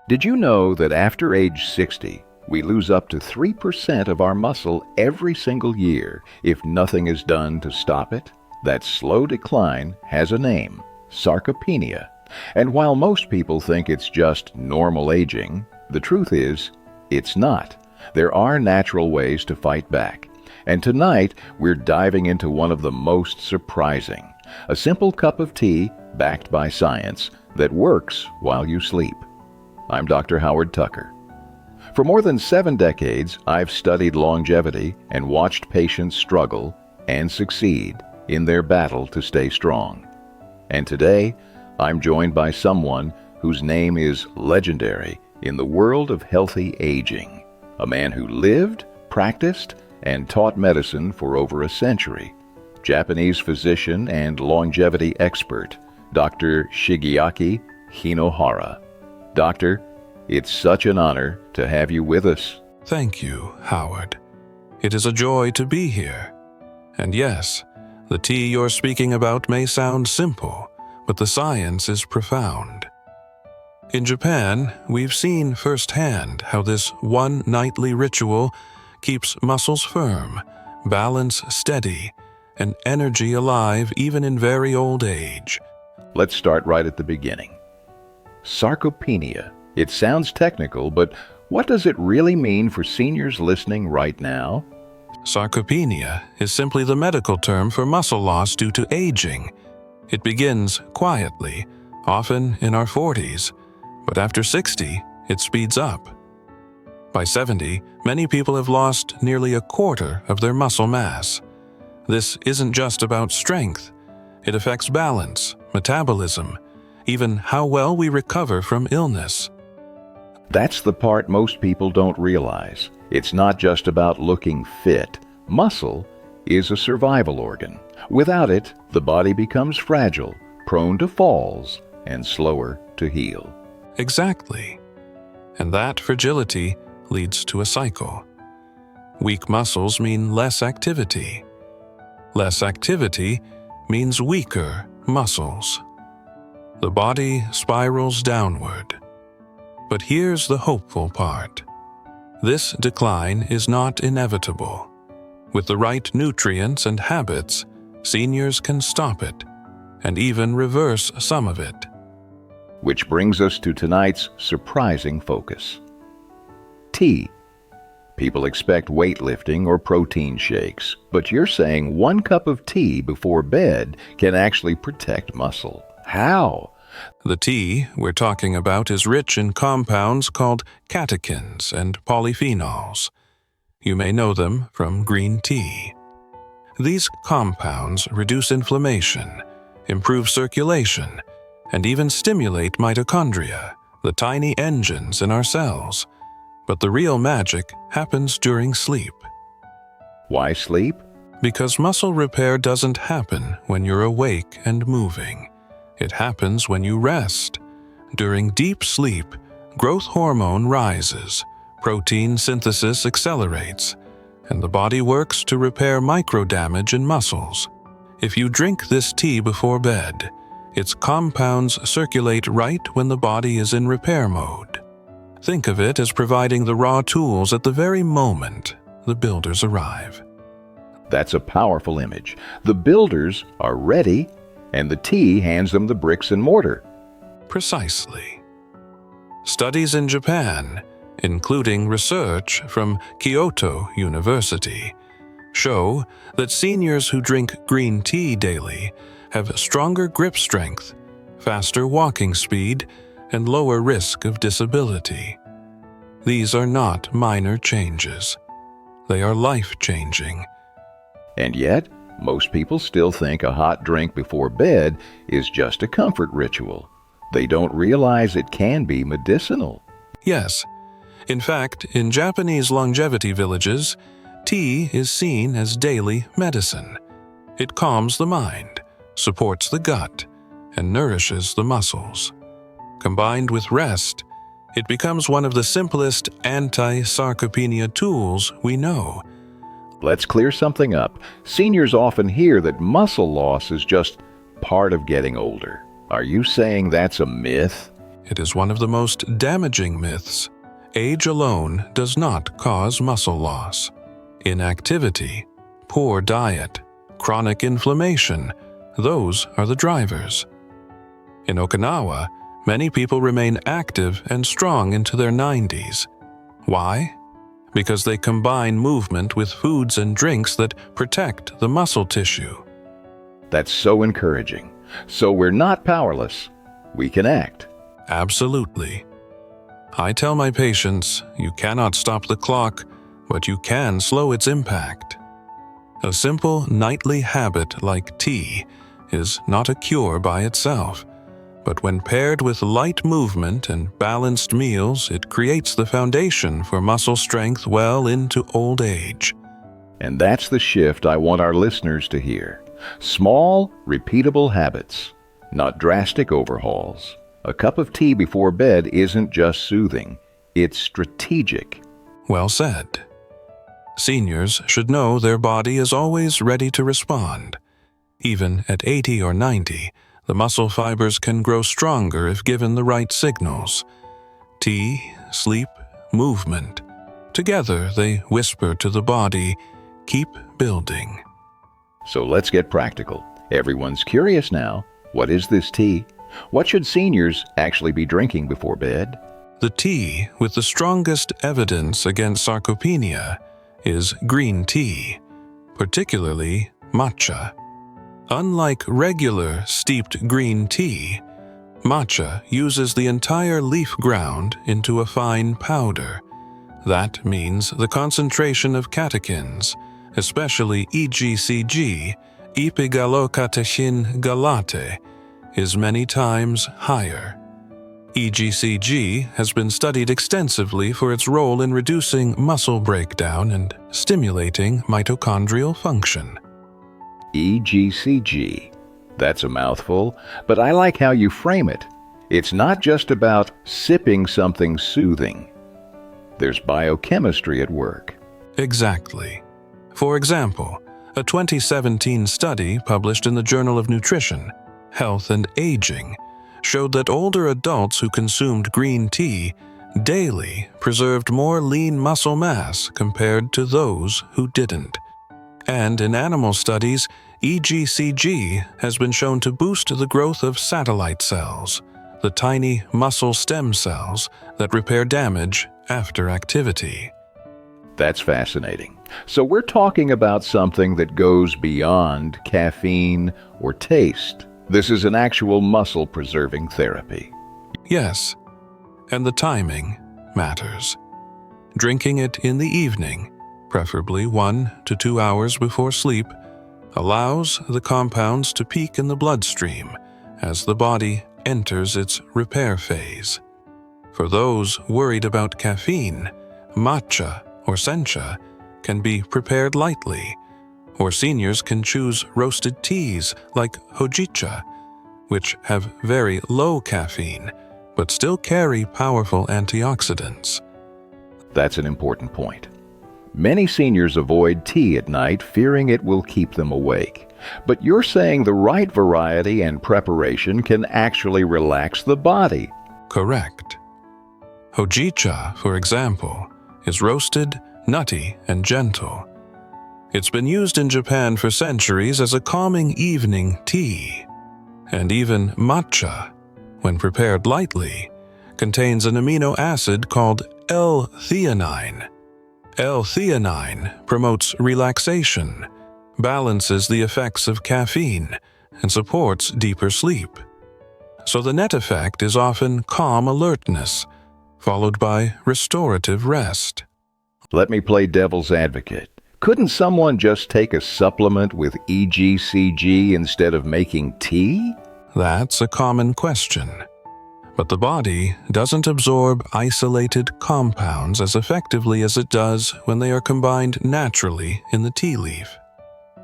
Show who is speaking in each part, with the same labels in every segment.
Speaker 1: Did you know that after age 60, we lose up to 3% of our muscle every single year if nothing is done to stop it? That slow decline has a name, sarcopenia. And while most people think it's just normal aging, the truth is, it's not. There are natural ways to fight back. And tonight, we're diving into one of the most surprising, a simple cup of tea backed by science that works while you sleep. I'm Dr. Howard Tucker. For more than 7 decades, I've studied longevity and watched patients struggle and succeed in their battle to stay strong. And today, I'm joined by someone whose name is legendary in the world of healthy aging. A man who lived, practiced, and taught medicine for over a century. Japanese physician and longevity expert, Dr. Shigeaki Hinohara. Doctor, it's such an honor to have you with us.
Speaker 2: Thank you, Howard. It is a joy to be here. And yes, the tea you're speaking about may sound simple, but the science is profound. In Japan, we've seen firsthand how this one nightly ritual keeps muscles firm, balance steady, and energy alive even in very old age.
Speaker 1: Let's start right at the beginning. Sarcopenia. It sounds technical, but what does it really mean for seniors listening right now?
Speaker 2: Sarcopenia is simply the medical term for muscle loss due to aging. It begins quietly, often in our 40s, but after 60, it speeds up. By 70, many people have lost nearly a quarter of their muscle mass. This isn't just about strength. It affects balance, metabolism, even how well we recover from illness.
Speaker 1: That's the part most people don't realize. It's not just about looking fit. Muscle is a survival organ. Without it, the body becomes fragile, prone to falls, and slower to heal.
Speaker 2: Exactly. And that fragility leads to a cycle. Weak muscles mean less activity. Less activity means weaker muscles. The body spirals downward. But here's the hopeful part. This decline is not inevitable. With the right nutrients and habits, seniors can stop it and even reverse some of it.
Speaker 1: Which brings us to tonight's surprising focus. Tea. People expect weightlifting or protein shakes, but you're saying 1 cup of tea before bed can actually protect muscle. How?
Speaker 2: The tea we're talking about is rich in compounds called catechins and polyphenols. You may know them from green tea. These compounds reduce inflammation, improve circulation, and even stimulate mitochondria, the tiny engines in our cells. But the real magic happens during sleep.
Speaker 1: Why sleep?
Speaker 2: Because muscle repair doesn't happen when you're awake and moving. It happens when you rest. During deep sleep, growth hormone rises, protein synthesis accelerates, and the body works to repair microdamage in muscles. If you drink this tea before bed, its compounds circulate right when the body is in repair mode. Think of it as providing the raw tools at the very moment the builders arrive.
Speaker 1: That's a powerful image. The builders are ready, and the tea hands them the bricks and mortar.
Speaker 2: Precisely. Studies in Japan, including research from Kyoto University, show that seniors who drink green tea daily have stronger grip strength, faster walking speed, and lower risk of disability. These are not minor changes. They are life-changing.
Speaker 1: And yet, most people still think a hot drink before bed is just a comfort ritual. They don't realize it can be medicinal.
Speaker 2: Yes. In fact, in Japanese longevity villages, tea is seen as daily medicine. It calms the mind, supports the gut, and nourishes the muscles. Combined with rest, it becomes one of the simplest anti-sarcopenia tools we know.
Speaker 1: Let's clear something up. Seniors often hear that muscle loss is just part of getting older. Are you saying that's a myth?
Speaker 2: it is one of the most damaging myths. Age alone does not cause muscle loss. Inactivity, poor diet, chronic inflammation, those are the drivers. In Okinawa, many people remain active and strong into their 90s. Why? Because they combine movement with foods and drinks that protect the muscle tissue.
Speaker 1: That's so encouraging. So we're not powerless. We can act.
Speaker 2: Absolutely. I tell my patients, you cannot stop the clock, but you can slow its impact. A simple nightly habit like tea is not a cure by itself, but when paired with light movement and balanced meals, it creates the foundation for muscle strength well into old age.
Speaker 1: And that's the shift I want our listeners to hear. Small, repeatable habits, not drastic overhauls. A cup of tea before bed isn't just soothing, it's strategic.
Speaker 2: Well said. Seniors should know their body is always ready to respond. Even at 80 or 90, the muscle fibers can grow stronger if given the right signals. Tea, sleep, movement. Together they whisper to the body, keep building.
Speaker 1: So let's get practical. Everyone's curious now. What is this tea? What should seniors actually be drinking before bed?
Speaker 2: The tea with the strongest evidence against sarcopenia is green tea, particularly matcha. Unlike regular steeped green tea, matcha uses the entire leaf ground into a fine powder. That means the concentration of catechins, especially EGCG, epigallocatechin gallate, is many times higher. EGCG has been studied extensively for its role in reducing muscle breakdown and stimulating mitochondrial function.
Speaker 1: EGCG. That's a mouthful, but I like how you frame it. It's not just about sipping something soothing. There's biochemistry at work.
Speaker 2: Exactly. For example, a 2017 study published in the Journal of Nutrition, Health and Aging showed that older adults who consumed green tea daily preserved more lean muscle mass compared to those who didn't. And in animal studies, EGCG has been shown to boost the growth of satellite cells, the tiny muscle stem cells that repair damage after activity.
Speaker 1: That's fascinating. So we're talking about something that goes beyond caffeine or taste. This is an actual muscle-preserving therapy.
Speaker 2: Yes, and the timing matters. Drinking it in the evening, preferably 1 to 2 hours before sleep, allows the compounds to peak in the bloodstream as the body enters its repair phase. For those worried about caffeine, matcha or sencha can be prepared lightly, or seniors can choose roasted teas like hojicha, which have very low caffeine but still carry powerful antioxidants.
Speaker 1: That's an important point. Many seniors avoid tea at night, fearing it will keep them awake. But you're saying the right variety and preparation can actually relax the body.
Speaker 2: Correct. Hojicha, for example, is roasted, nutty, and gentle. It's been used in Japan for centuries as a calming evening tea. And even matcha, when prepared lightly, contains an amino acid called L-theanine. L-theanine promotes relaxation, balances the effects of caffeine, and supports deeper sleep. So the net effect is often calm alertness, followed by restorative rest.
Speaker 1: Let me play devil's advocate. Couldn't someone just take a supplement with EGCG instead of making tea?
Speaker 2: That's a common question. But the body doesn't absorb isolated compounds as effectively as it does when they are combined naturally in the tea leaf.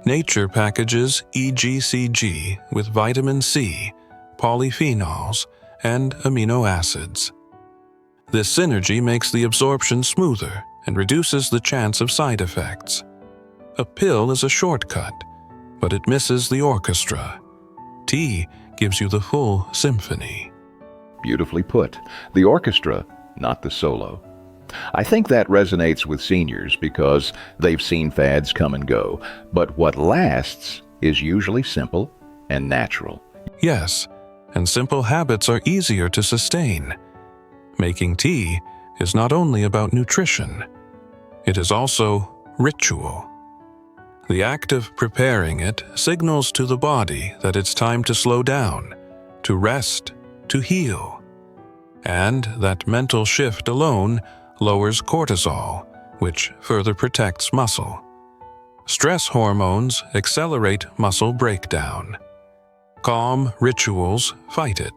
Speaker 2: Nature packages EGCG with vitamin C, polyphenols, and amino acids. This synergy makes the absorption smoother and reduces the chance of side effects. A pill is a shortcut, but it misses the orchestra. Tea gives you the full symphony.
Speaker 1: Beautifully put. The orchestra, not the solo. I think that resonates with seniors because they've seen fads come and go, but what lasts is usually simple and natural.
Speaker 2: Yes, and simple habits are easier to sustain. Making tea is not only about nutrition, it is also ritual. The act of preparing it signals to the body that it's time to slow down, to rest, to heal. And that mental shift alone lowers cortisol, which further protects muscle. Stress hormones accelerate muscle breakdown. Calm rituals fight it.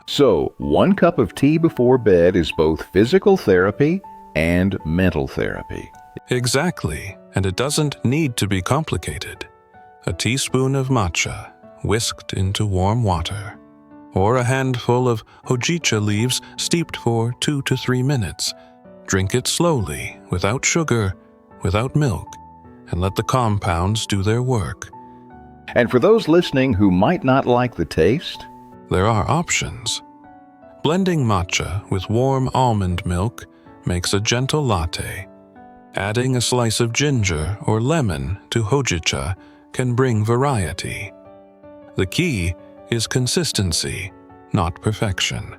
Speaker 1: So, 1 cup of tea before bed is both physical therapy and mental therapy.
Speaker 2: Exactly, and it doesn't need to be complicated. A teaspoon of matcha whisked into warm water, or a handful of hojicha leaves steeped for 2 to 3 minutes. Drink it slowly, without sugar, without milk, and let the compounds do their work.
Speaker 1: And for those listening who might not like the taste,
Speaker 2: there are options. Blending matcha with warm almond milk makes a gentle latte. Adding a slice of ginger or lemon to hojicha can bring variety. The key is consistency, not perfection.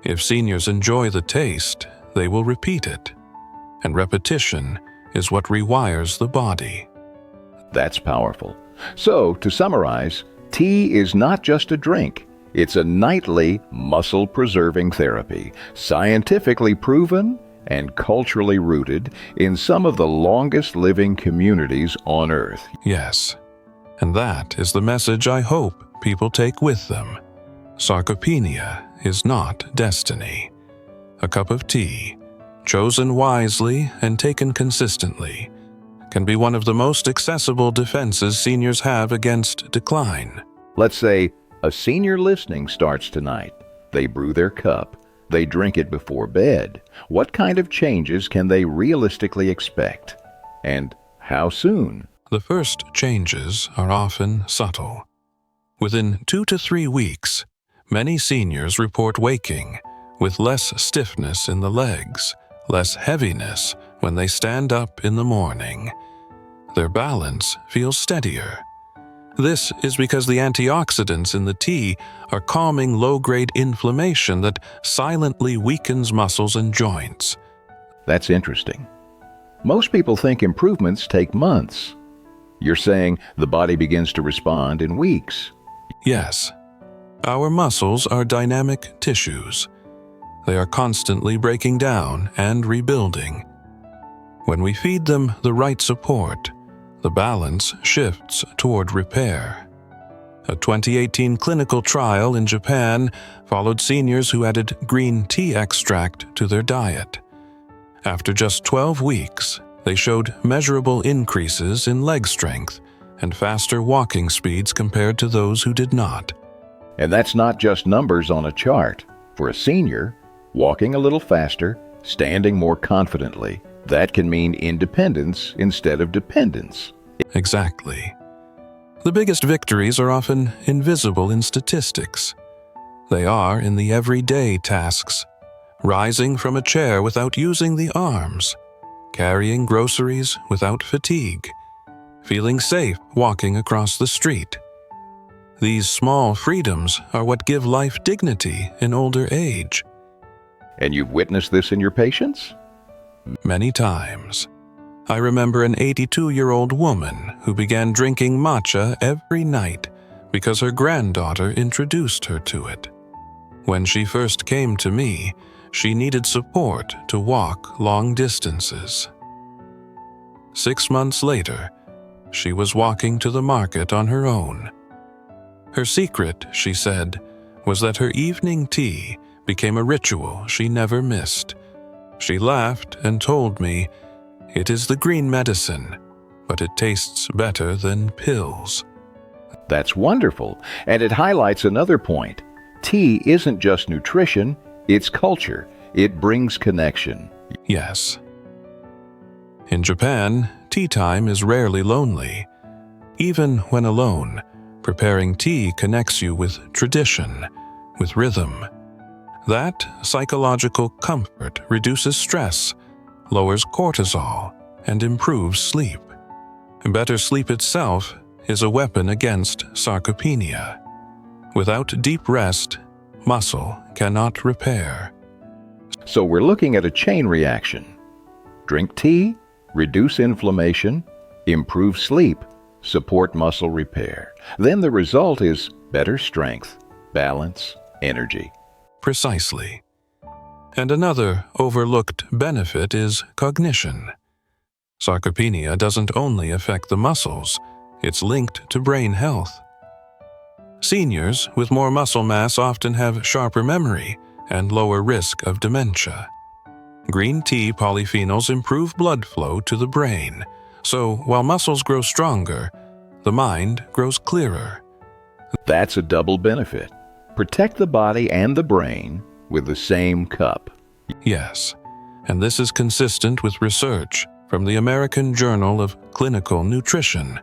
Speaker 2: If seniors enjoy the taste, they will repeat it, and repetition is what rewires the body.
Speaker 1: That's powerful. So, to summarize, tea is not just a drink. It's a nightly, muscle-preserving therapy, scientifically proven and culturally rooted in some of the longest-living communities on Earth.
Speaker 2: Yes, and that is the message I hope people take with them. Sarcopenia is not destiny. A cup of tea, chosen wisely and taken consistently, can be one of the most accessible defenses seniors have against decline.
Speaker 1: Let's say a senior listening starts tonight. They brew their cup. They drink it before bed. What kind of changes can they realistically expect? And how soon?
Speaker 2: The first changes are often subtle. Within 2 to 3 weeks, many seniors report waking with less stiffness in the legs, less heaviness when they stand up in the morning. Their balance feels steadier. This is because the antioxidants in the tea are calming low-grade inflammation that silently weakens muscles and joints.
Speaker 1: That's interesting. Most people think improvements take months. You're saying the body begins to respond in weeks.
Speaker 2: Yes. Our muscles are dynamic tissues. They are constantly breaking down and rebuilding. When we feed them the right support, the balance shifts toward repair. A 2018 clinical trial in Japan followed seniors who added green tea extract to their diet. After just 12 weeks, they showed measurable increases in leg strength and faster walking speeds compared to those who did not.
Speaker 1: And that's not just numbers on a chart. For a senior, walking a little faster, standing more confidently, that can mean independence instead of dependence.
Speaker 2: Exactly. The biggest victories are often invisible in statistics. They are in the everyday tasks: rising from a chair without using the arms, carrying groceries without fatigue, feeling safe walking across the street. These small freedoms are what give life dignity in older age.
Speaker 1: And you've witnessed this in your patients?
Speaker 2: Many times. I remember an 82-year-old woman who began drinking matcha every night because her granddaughter introduced her to it. When she first came to me, she needed support to walk long distances. 6 months later, she was walking to the market on her own. Her secret, she said, was that her evening tea became a ritual she never missed. She laughed and told me, "It is the green medicine, but it tastes better than pills."
Speaker 1: That's wonderful, and it highlights another point. Tea isn't just nutrition, it's culture. It brings connection.
Speaker 2: Yes. In Japan, tea time is rarely lonely. Even when alone, preparing tea connects you with tradition, with rhythm. That psychological comfort reduces stress, lowers cortisol, and improves sleep. Better sleep itself is a weapon against sarcopenia. Without deep rest, muscle cannot repair.
Speaker 1: So we're looking at a chain reaction. Drink tea, reduce inflammation, improve sleep, support muscle repair. Then the result is better strength, balance, energy.
Speaker 2: Precisely. And another overlooked benefit is cognition. Sarcopenia doesn't only affect the muscles, it's linked to brain health. Seniors with more muscle mass often have sharper memory and lower risk of dementia. Green tea polyphenols improve blood flow to the brain, so while muscles grow stronger, the mind grows clearer.
Speaker 1: That's a double benefit. Protect the body and the brain with the same cup.
Speaker 2: Yes, and this is consistent with research from the American Journal of Clinical Nutrition.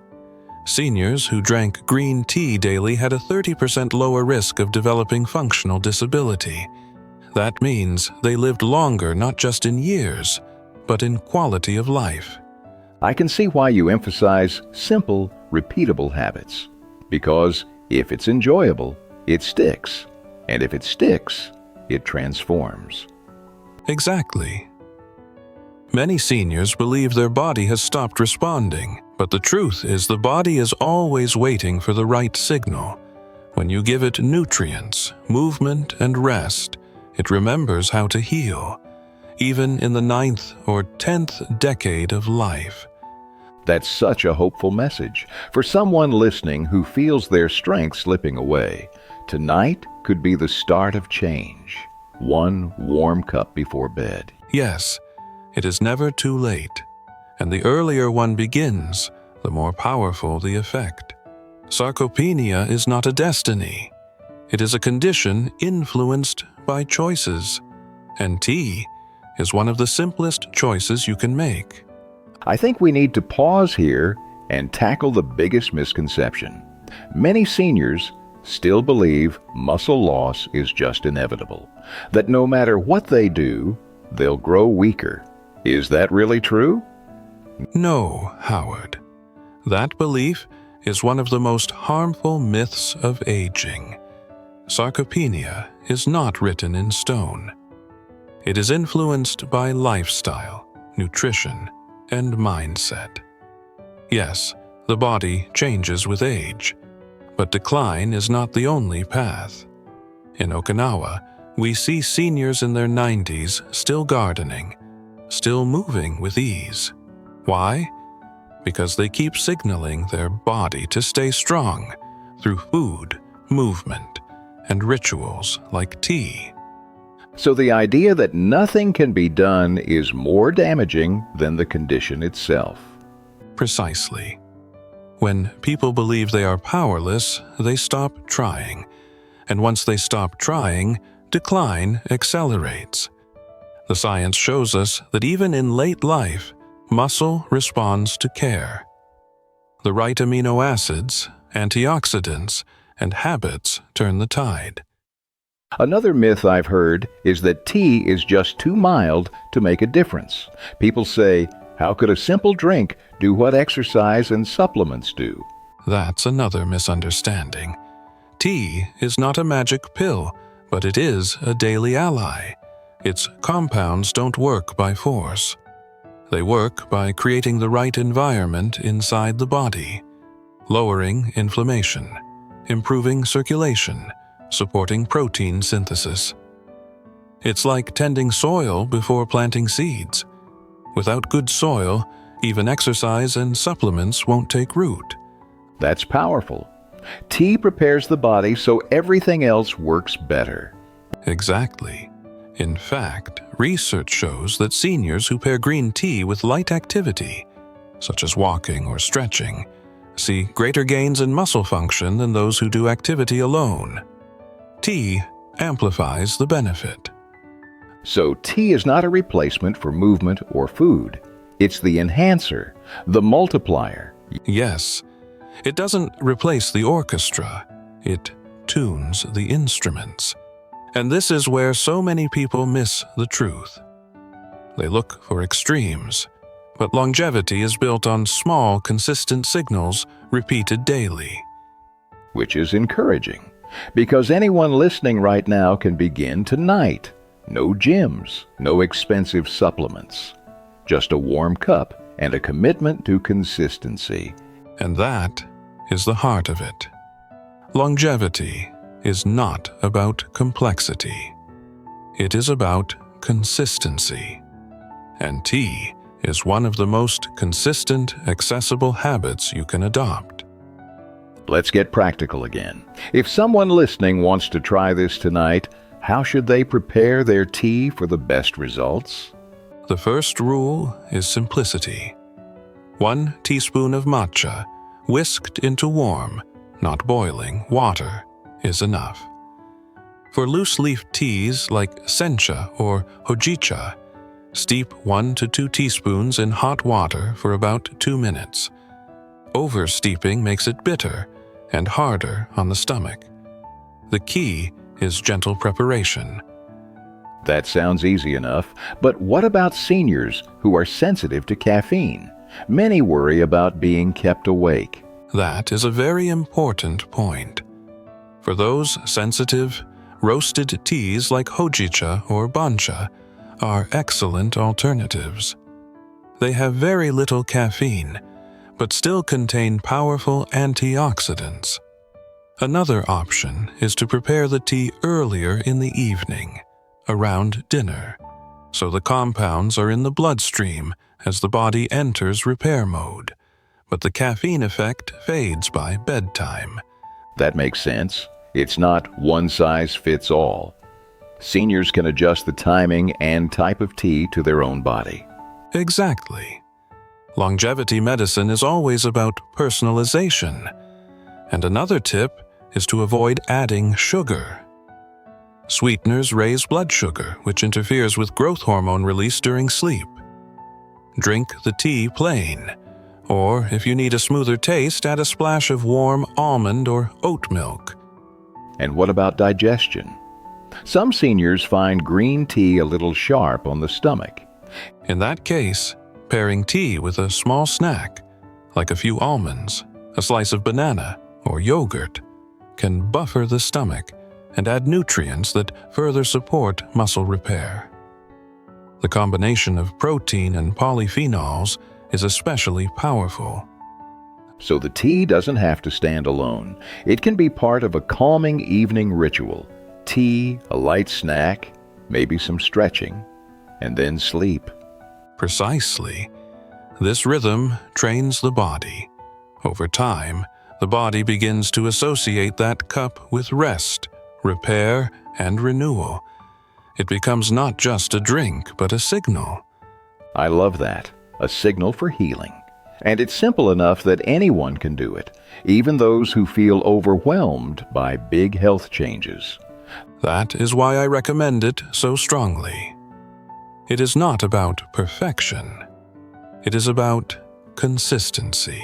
Speaker 2: Seniors who drank green tea daily had a 30% lower risk of developing functional disability. That means they lived longer not just in years, but in quality of life.
Speaker 1: I can see why you emphasize simple, repeatable habits. Because if it's enjoyable, it sticks. And if it sticks, it transforms.
Speaker 2: Exactly. Many seniors believe their body has stopped responding, but the truth is the body is always waiting for the right signal. When you give it nutrients, movement, and rest, it remembers how to heal, even in the 9th or 10th decade of life.
Speaker 1: That's such a hopeful message for someone listening who feels their strength slipping away. Tonight could be the start of change. One warm cup before bed.
Speaker 2: Yes, it is never too late, and the earlier one begins, the more powerful the effect. Sarcopenia is not a destiny. It is a condition influenced by choices, and tea is one of the simplest choices you can make.
Speaker 1: I think we need to pause here and tackle the biggest misconception. Many seniors still believe muscle loss is just inevitable, that no matter what they do, they'll grow weaker. Is that really true?
Speaker 2: No, Howard. That belief is one of the most harmful myths of aging. Sarcopenia is not written in stone. It is influenced by lifestyle, nutrition, and mindset. Yes, the body changes with age, but decline is not the only path. In Okinawa, we see seniors in their 90s still gardening, still moving with ease. Why? Because they keep signaling their body to stay strong through food, movement, and rituals like tea.
Speaker 1: So the idea that nothing can be done is more damaging than the condition itself.
Speaker 2: Precisely. When people believe they are powerless, they stop trying. And once they stop trying, decline accelerates. The science shows us that even in late life, muscle responds to care. The right amino acids, antioxidants, and habits turn the tide.
Speaker 1: Another myth I've heard is that tea is just too mild to make a difference. People say, how could a simple drink do what exercise and supplements do?
Speaker 2: That's another misunderstanding. Tea is not a magic pill, but it is a daily ally. Its compounds don't work by force. They work by creating the right environment inside the body, lowering inflammation, improving circulation, supporting protein synthesis. It's like tending soil before planting seeds. Without good soil, even exercise and supplements won't take root.
Speaker 1: That's powerful. Tea prepares the body so everything else works better.
Speaker 2: Exactly. In fact, research shows that seniors who pair green tea with light activity, such as walking or stretching, see greater gains in muscle function than those who do activity alone. Tea amplifies the benefit.
Speaker 1: So tea is not a replacement for movement or food. It's the enhancer, the multiplier.
Speaker 2: Yes, it doesn't replace the orchestra. It tunes the instruments. And this is where so many people miss the truth. They look for extremes, but longevity is built on small, consistent signals repeated daily.
Speaker 1: Which is encouraging, because anyone listening right now can begin tonight. No gyms, no expensive supplements. Just a warm cup and a commitment to consistency.
Speaker 2: And that is the heart of it. Longevity is not about complexity. It is about consistency. And tea is one of the most consistent, accessible habits you can adopt.
Speaker 1: Let's get practical again. If someone listening wants to try this tonight, how should they prepare their tea for the best results?
Speaker 2: The first rule is simplicity. 1 teaspoon of matcha, whisked into warm, not boiling, water is enough. For loose-leaf teas like sencha or hojicha, steep 1 to 2 teaspoons in hot water for about 2 minutes. Oversteeping makes it bitter and harder on the stomach. The key is gentle preparation.
Speaker 1: That sounds easy enough, but what about seniors who are sensitive to caffeine? Many worry about being kept awake.
Speaker 2: That is a very important point. For those sensitive, roasted teas like hojicha or bancha are excellent alternatives. They have very little caffeine, but still contain powerful antioxidants. Another option is to prepare the tea earlier in the evening, around dinner, so the compounds are in the bloodstream as the body enters repair mode, but the caffeine effect fades by bedtime.
Speaker 1: That makes sense. It's not one size fits all. Seniors can adjust the timing and type of tea to their own body.
Speaker 2: Exactly. Longevity medicine is always about personalization. And another tip is to avoid adding sugar. Sweeteners raise blood sugar, which interferes with growth hormone release during sleep. Drink the tea plain, or if you need a smoother taste, add a splash of warm almond or oat milk.
Speaker 1: And what about digestion? Some seniors find green tea a little sharp on the stomach.
Speaker 2: In that case, pairing tea with a small snack, like a few almonds, a slice of banana, or yogurt, can buffer the stomach and add nutrients that further support muscle repair. The combination of protein and polyphenols is especially powerful.
Speaker 1: So the tea doesn't have to stand alone. It can be part of a calming evening ritual. Tea, a light snack, maybe some stretching, and then sleep.
Speaker 2: Precisely. This rhythm trains the body. Over time, the body begins to associate that cup with rest, repair, and renewal. It becomes not just a drink, but a signal.
Speaker 1: I love that. A signal for healing. And it's simple enough that anyone can do it, even those who feel overwhelmed by big health changes.
Speaker 2: That is why I recommend it so strongly. It is not about perfection. It is about consistency.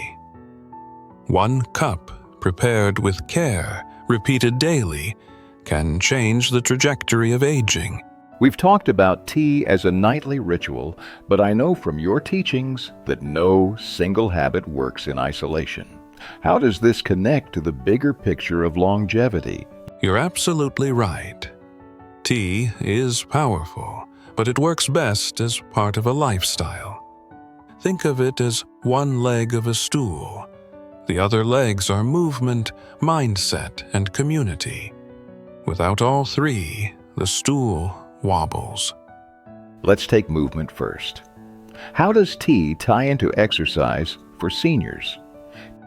Speaker 2: 1 cup, prepared with care, repeated daily, can change the trajectory of aging.
Speaker 1: We've talked about tea as a nightly ritual, but I know from your teachings that no single habit works in isolation. How does this connect to the bigger picture of longevity?
Speaker 2: You're absolutely right. Tea is powerful, but it works best as part of a lifestyle. Think of it as one leg of a stool. The other legs are movement, mindset, and community. Without all three, the stool wobbles.
Speaker 1: Let's take movement first. How does tea tie into exercise for seniors?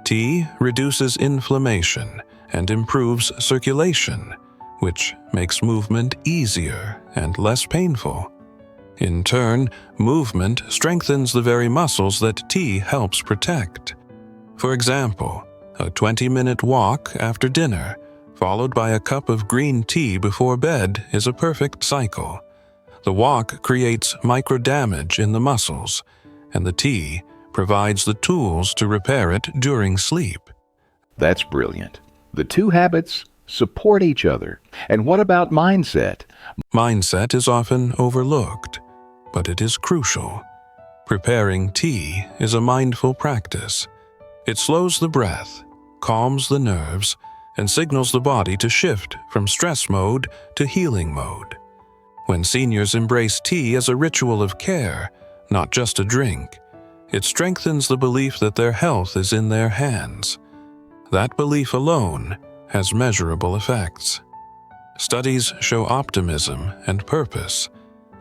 Speaker 2: Tea reduces inflammation and improves circulation, which makes movement easier and less painful. In turn, movement strengthens the very muscles that tea helps protect. For example, a 20-minute walk after dinner, followed by a cup of green tea before bed, is a perfect cycle. The walk creates microdamage in the muscles, and the tea provides the tools to repair it during sleep.
Speaker 1: That's brilliant. The two habits support each other. And what about mindset?
Speaker 2: Mindset is often overlooked, but it is crucial. Preparing tea is a mindful practice. It slows the breath, calms the nerves, and signals the body to shift from stress mode to healing mode. When seniors embrace tea as a ritual of care, not just a drink, it strengthens the belief that their health is in their hands. That belief alone has measurable effects. Studies show optimism and purpose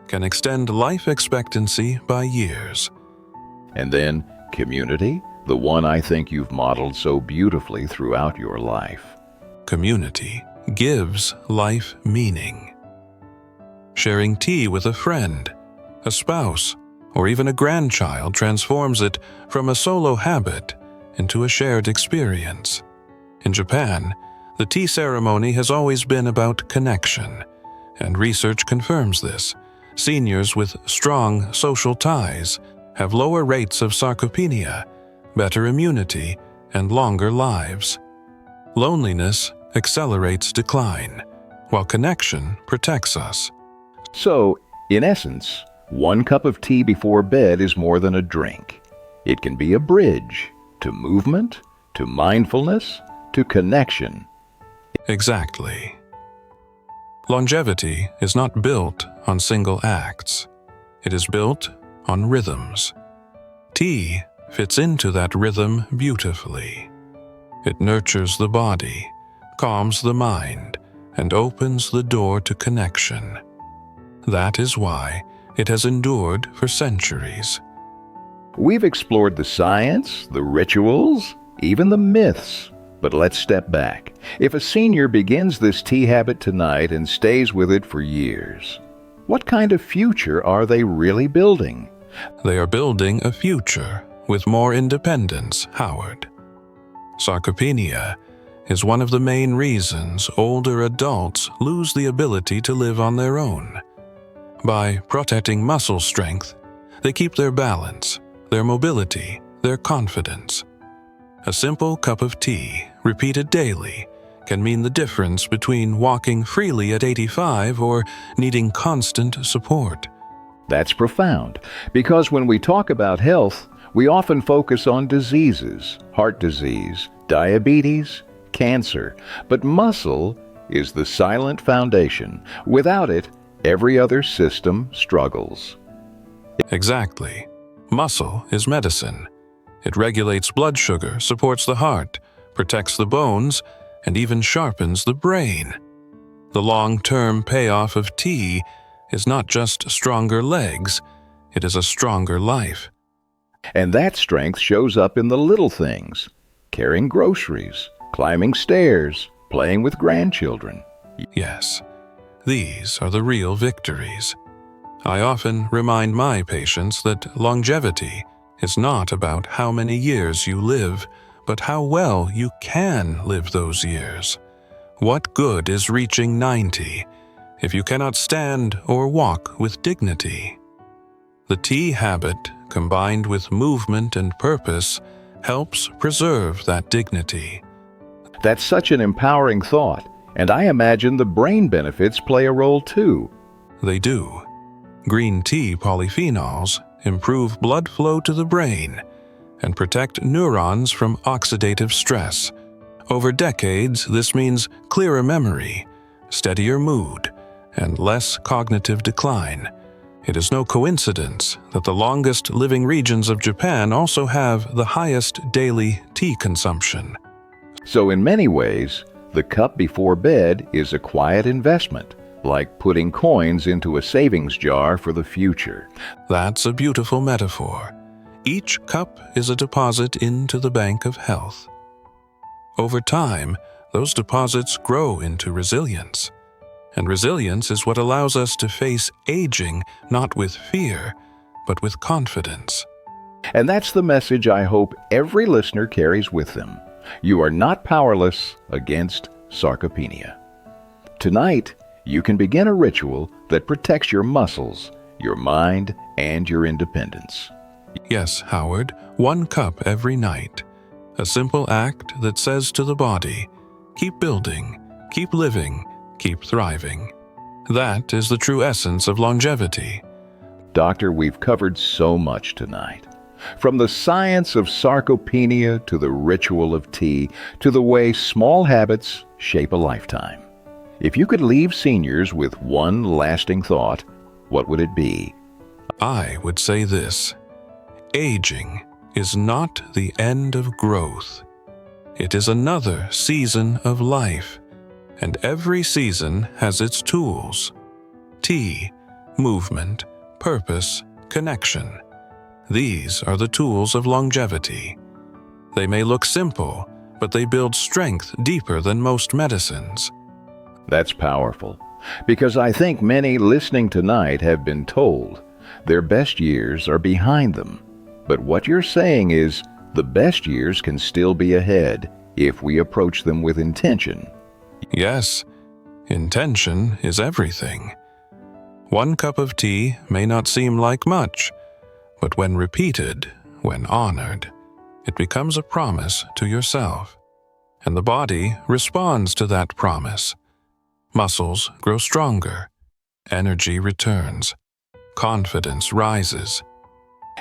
Speaker 2: can extend life expectancy by years.
Speaker 1: And then community, the one I think you've modeled so beautifully throughout your life.
Speaker 2: Community gives life meaning. Sharing tea with a friend, a spouse, or even a grandchild transforms it from a solo habit into a shared experience. In Japan, the tea ceremony has always been about connection, and research confirms this. Seniors with strong social ties have lower rates of sarcopenia, better immunity, and longer lives. Loneliness accelerates decline, while connection protects us.
Speaker 1: So, in essence, 1 cup of tea before bed is more than a drink. It can be a bridge to movement, to mindfulness, to connection.
Speaker 2: Exactly. Longevity is not built on single acts. It is built on rhythms. Tea fits into that rhythm beautifully. It nurtures the body, calms the mind, and opens the door to connection. That is why it has endured for centuries.
Speaker 1: We've explored the science, the rituals, even the myths. But let's step back. If a senior begins this tea habit tonight and stays with it for years, what kind of future are they really building?
Speaker 2: They are building a future with more independence, Howard. Sarcopenia is one of the main reasons older adults lose the ability to live on their own. By protecting muscle strength, they keep their balance, their mobility, their confidence. A simple cup of tea, repeated daily, can mean the difference between walking freely at 85 or needing constant support.
Speaker 1: That's profound, because when we talk about health, we often focus on diseases, heart disease, diabetes, cancer, but muscle is the silent foundation. Without it, every other system struggles.
Speaker 2: Exactly. Muscle is medicine. It regulates blood sugar, supports the heart, protects the bones, and even sharpens the brain. The long-term payoff of tea is not just stronger legs, it is a stronger life.
Speaker 1: And that strength shows up in the little things: carrying groceries, climbing stairs, playing with grandchildren.
Speaker 2: Yes, these are the real victories. I often remind my patients that longevity is not about how many years you live, but how well you can live those years. What good is reaching 90 if you cannot stand or walk with dignity? The tea habit, combined with movement and purpose, helps preserve that dignity.
Speaker 1: That's such an empowering thought, and I imagine the brain benefits play a role too.
Speaker 2: They do. Green tea polyphenols improve blood flow to the brain and protect neurons from oxidative stress. Over decades, this means clearer memory, steadier mood, and less cognitive decline. It is no coincidence that the longest living regions of Japan also have the highest daily tea consumption.
Speaker 1: So in many ways, the cup before bed is a quiet investment, like putting coins into a savings jar for the future.
Speaker 2: That's a beautiful metaphor. Each cup is a deposit into the bank of health. Over time, those deposits grow into resilience. And resilience is what allows us to face aging not with fear, but with confidence.
Speaker 1: And that's the message I hope every listener carries with them. You are not powerless against sarcopenia. Tonight, you can begin a ritual that protects your muscles, your mind, and your independence.
Speaker 2: Yes, Howard, 1 cup every night. A simple act that says to the body, keep building, keep living, keep thriving. That is the true essence of longevity.
Speaker 1: Doctor, we've covered so much tonight. From the science of sarcopenia to the ritual of tea to the way small habits shape a lifetime. If you could leave seniors with one lasting thought, what would it be?
Speaker 2: I would say this: aging is not the end of growth. It is another season of life, and every season has its tools. Tea, movement, purpose, connection. These are the tools of longevity. They may look simple, but they build strength deeper than most medicines.
Speaker 1: That's powerful, because I think many listening tonight have been told their best years are behind them. But what you're saying is the best years can still be ahead if we approach them with intention.
Speaker 2: Yes, intention is everything. One cup of tea may not seem like much, but when repeated, when honored, it becomes a promise to yourself. And the body responds to that promise. Muscles grow stronger, energy returns, confidence rises.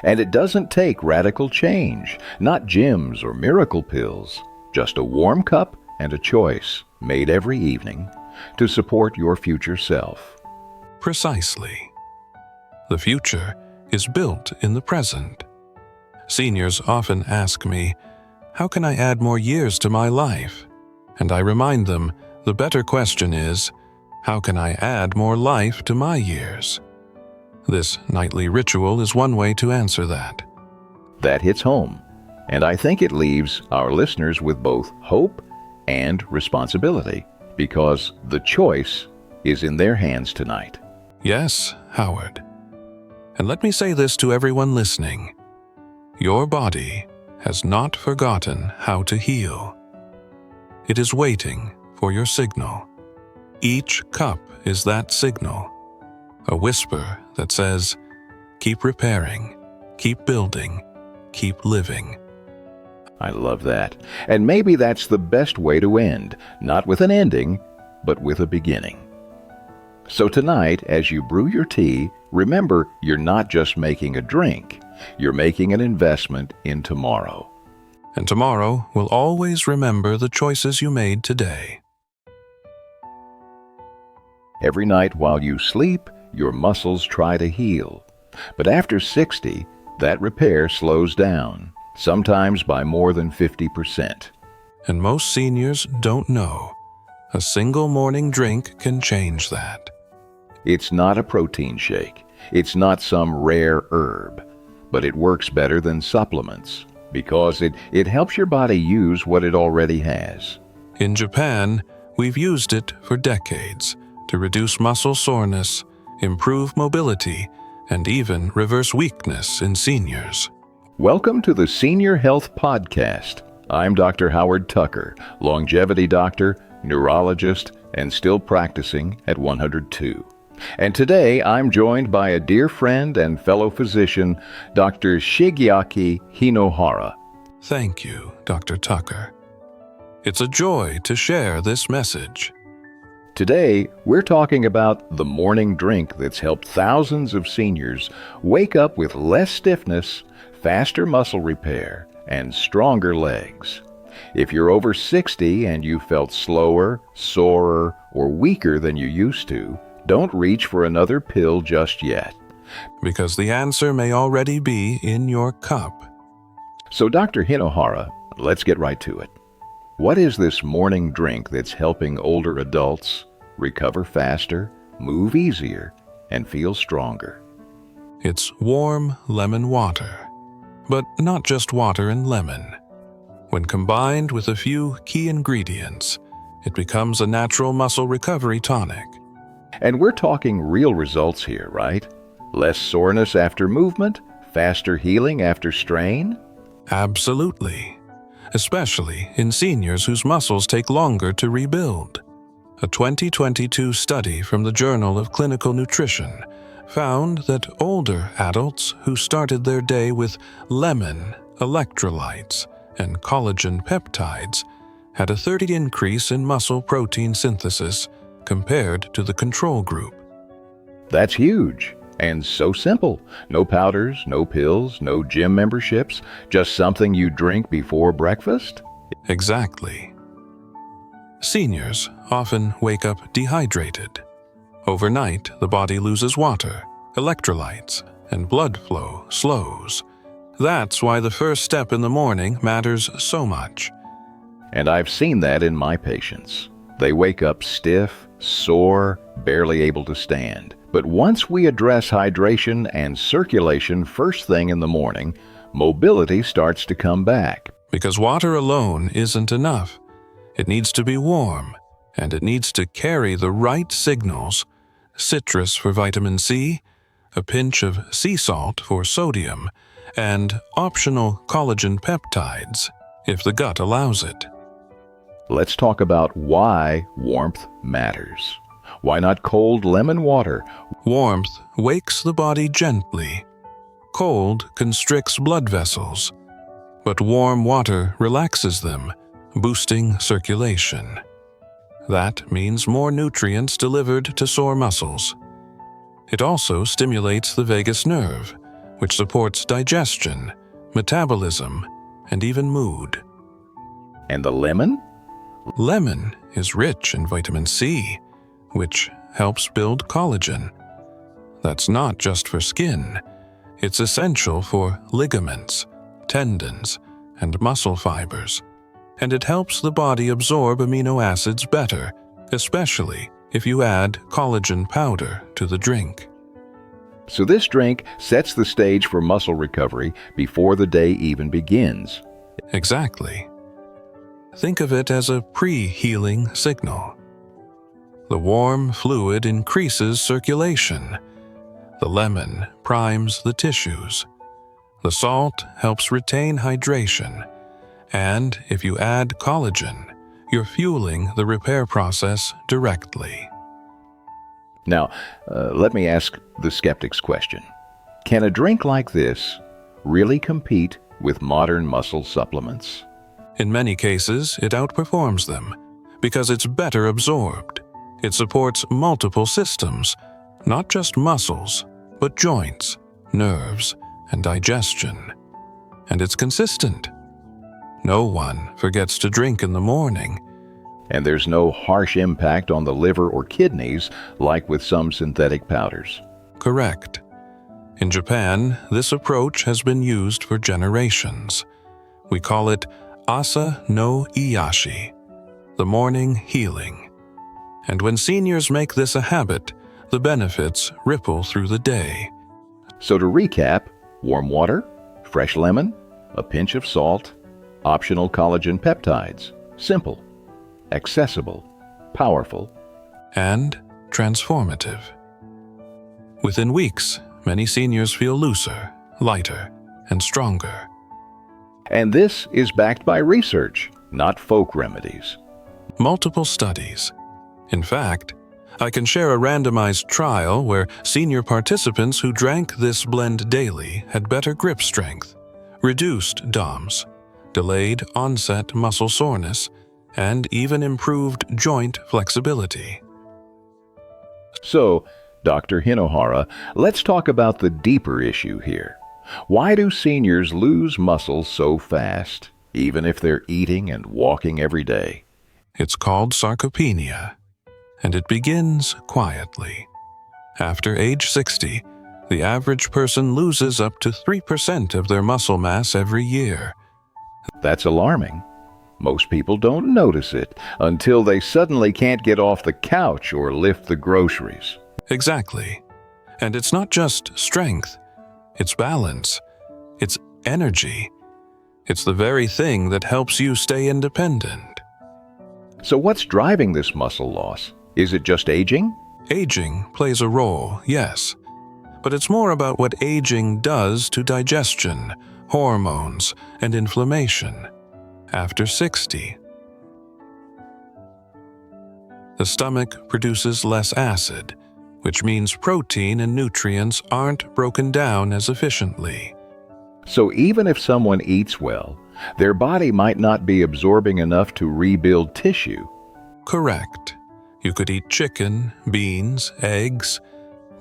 Speaker 1: And it doesn't take radical change, not gyms or miracle pills, just a warm cup and a choice made every evening to support your future self.
Speaker 2: Precisely. The future is built in the present. Seniors often ask me, how can I add more years to my life? And I remind them, the better question is, how can I add more life to my years? This nightly ritual is one way to answer that.
Speaker 1: That hits home, and I think it leaves our listeners with both hope and responsibility, because the choice is in their hands tonight.
Speaker 2: Yes, Howard. And let me say this to everyone listening. Your body has not forgotten how to heal. It is waiting for your signal. Each cup is that signal, a whisper that says, keep repairing, keep building, keep living.
Speaker 1: I love that. And maybe that's the best way to end, not with an ending, but with a beginning. So tonight, as you brew your tea, remember you're not just making a drink, you're making an investment in tomorrow.
Speaker 2: And tomorrow will always remember the choices you made today.
Speaker 1: Every night while you sleep, your muscles try to heal. But after 60, that repair slows down, sometimes by more than 50%.
Speaker 2: And most seniors don't know. A single morning drink can change that.
Speaker 1: It's not a protein shake. It's not some rare herb. But it works better than supplements because it helps your body use what it already has.
Speaker 2: In Japan, we've used it for decades to reduce muscle soreness, improve mobility, and even reverse weakness in seniors.
Speaker 1: Welcome to the Senior Health Podcast. I'm Dr. Howard Tucker, longevity doctor, neurologist, and still practicing at 102. And today I'm joined by a dear friend and fellow physician, Dr. Shigeaki Hinohara.
Speaker 2: Thank you, Dr. Tucker. It's a joy to share this message.
Speaker 1: Today, we're talking about the morning drink that's helped thousands of seniors wake up with less stiffness, faster muscle repair, and stronger legs. If you're over 60 and you felt slower, sorer, or weaker than you used to, don't reach for another pill just yet.
Speaker 2: Because the answer may already be in your cup.
Speaker 1: So Dr. Hinohara, let's get right to it. What is this morning drink that's helping older adults recover faster, move easier, and feel stronger?
Speaker 2: It's warm lemon water. But not just water and lemon. When combined with a few key ingredients, it becomes a natural muscle recovery tonic.
Speaker 1: And we're talking real results here, right? Less soreness after movement, faster healing after strain?
Speaker 2: Absolutely. Especially in seniors whose muscles take longer to rebuild. A 2022 study from the Journal of Clinical Nutrition found that older adults who started their day with lemon, electrolytes, and collagen peptides had a 30% increase in muscle protein synthesis compared to the control group.
Speaker 1: That's huge. And so simple. No powders, no pills, no gym memberships, just something you drink before breakfast?
Speaker 2: Exactly. Seniors often wake up dehydrated. Overnight, the body loses water, electrolytes, and blood flow slows. That's why the first step in the morning matters so much.
Speaker 1: And I've seen that in my patients. They wake up stiff, sore, barely able to stand. But once we address hydration and circulation first thing in the morning, mobility starts to come back.
Speaker 2: Because water alone isn't enough. It needs to be warm, and it needs to carry the right signals: citrus for vitamin C, a pinch of sea salt for sodium, and optional collagen peptides, if the gut allows it.
Speaker 1: Let's talk about why warmth matters. Why not cold lemon water?
Speaker 2: Warmth wakes the body gently. Cold constricts blood vessels, but warm water relaxes them, boosting circulation. That means more nutrients delivered to sore muscles. It also stimulates the vagus nerve, which supports digestion, metabolism, and even mood.
Speaker 1: And the lemon?
Speaker 2: Lemon is rich in vitamin C, which helps build collagen. That's not just for skin. It's essential for ligaments, tendons, and muscle fibers. And it helps the body absorb amino acids better, especially if you add collagen powder to the drink.
Speaker 1: So this drink sets the stage for muscle recovery before the day even begins.
Speaker 2: Exactly. Think of it as a pre-healing signal. The warm fluid increases circulation. The lemon primes the tissues. The salt helps retain hydration. And if you add collagen, you're fueling the repair process directly.
Speaker 1: Now, let me ask the skeptic's question. Can a drink like this really compete with modern muscle supplements?
Speaker 2: In many cases, it outperforms them because it's better absorbed. It supports multiple systems, not just muscles, but joints, nerves, and digestion. And it's consistent. No one forgets to drink in the morning.
Speaker 1: And there's no harsh impact on the liver or kidneys like with some synthetic powders.
Speaker 2: Correct. In Japan, this approach has been used for generations. We call it asa no iyashi, the morning healing. And when seniors make this a habit, the benefits ripple through the day.
Speaker 1: So to recap, warm water, fresh lemon, a pinch of salt, optional collagen peptides. Simple, accessible, powerful,
Speaker 2: and transformative. Within weeks, many seniors feel looser, lighter, and stronger.
Speaker 1: And this is backed by research, not folk remedies.
Speaker 2: Multiple studies. In fact, I can share a randomized trial where senior participants who drank this blend daily had better grip strength, reduced DOMS, delayed onset muscle soreness, and even improved joint flexibility.
Speaker 1: So, Dr. Hinohara, let's talk about the deeper issue here. Why do seniors lose muscle so fast, even if they're eating and walking every day?
Speaker 2: It's called sarcopenia, and it begins quietly. After age 60, the average person loses up to 3% of their muscle mass every year.
Speaker 1: That's alarming. Most people don't notice it until they suddenly can't get off the couch or lift the groceries.
Speaker 2: Exactly. And it's not just strength. It's balance. It's energy. It's the very thing that helps you stay independent.
Speaker 1: So what's driving this muscle loss? Is it just aging?
Speaker 2: Aging plays a role, yes. But it's more about what aging does to digestion, hormones, and inflammation. After 60, the stomach produces less acid, which means protein and nutrients aren't broken down as efficiently.
Speaker 1: So even if someone eats well, Their body might not be absorbing enough to rebuild tissue.
Speaker 2: Correct. You could eat chicken, beans, eggs,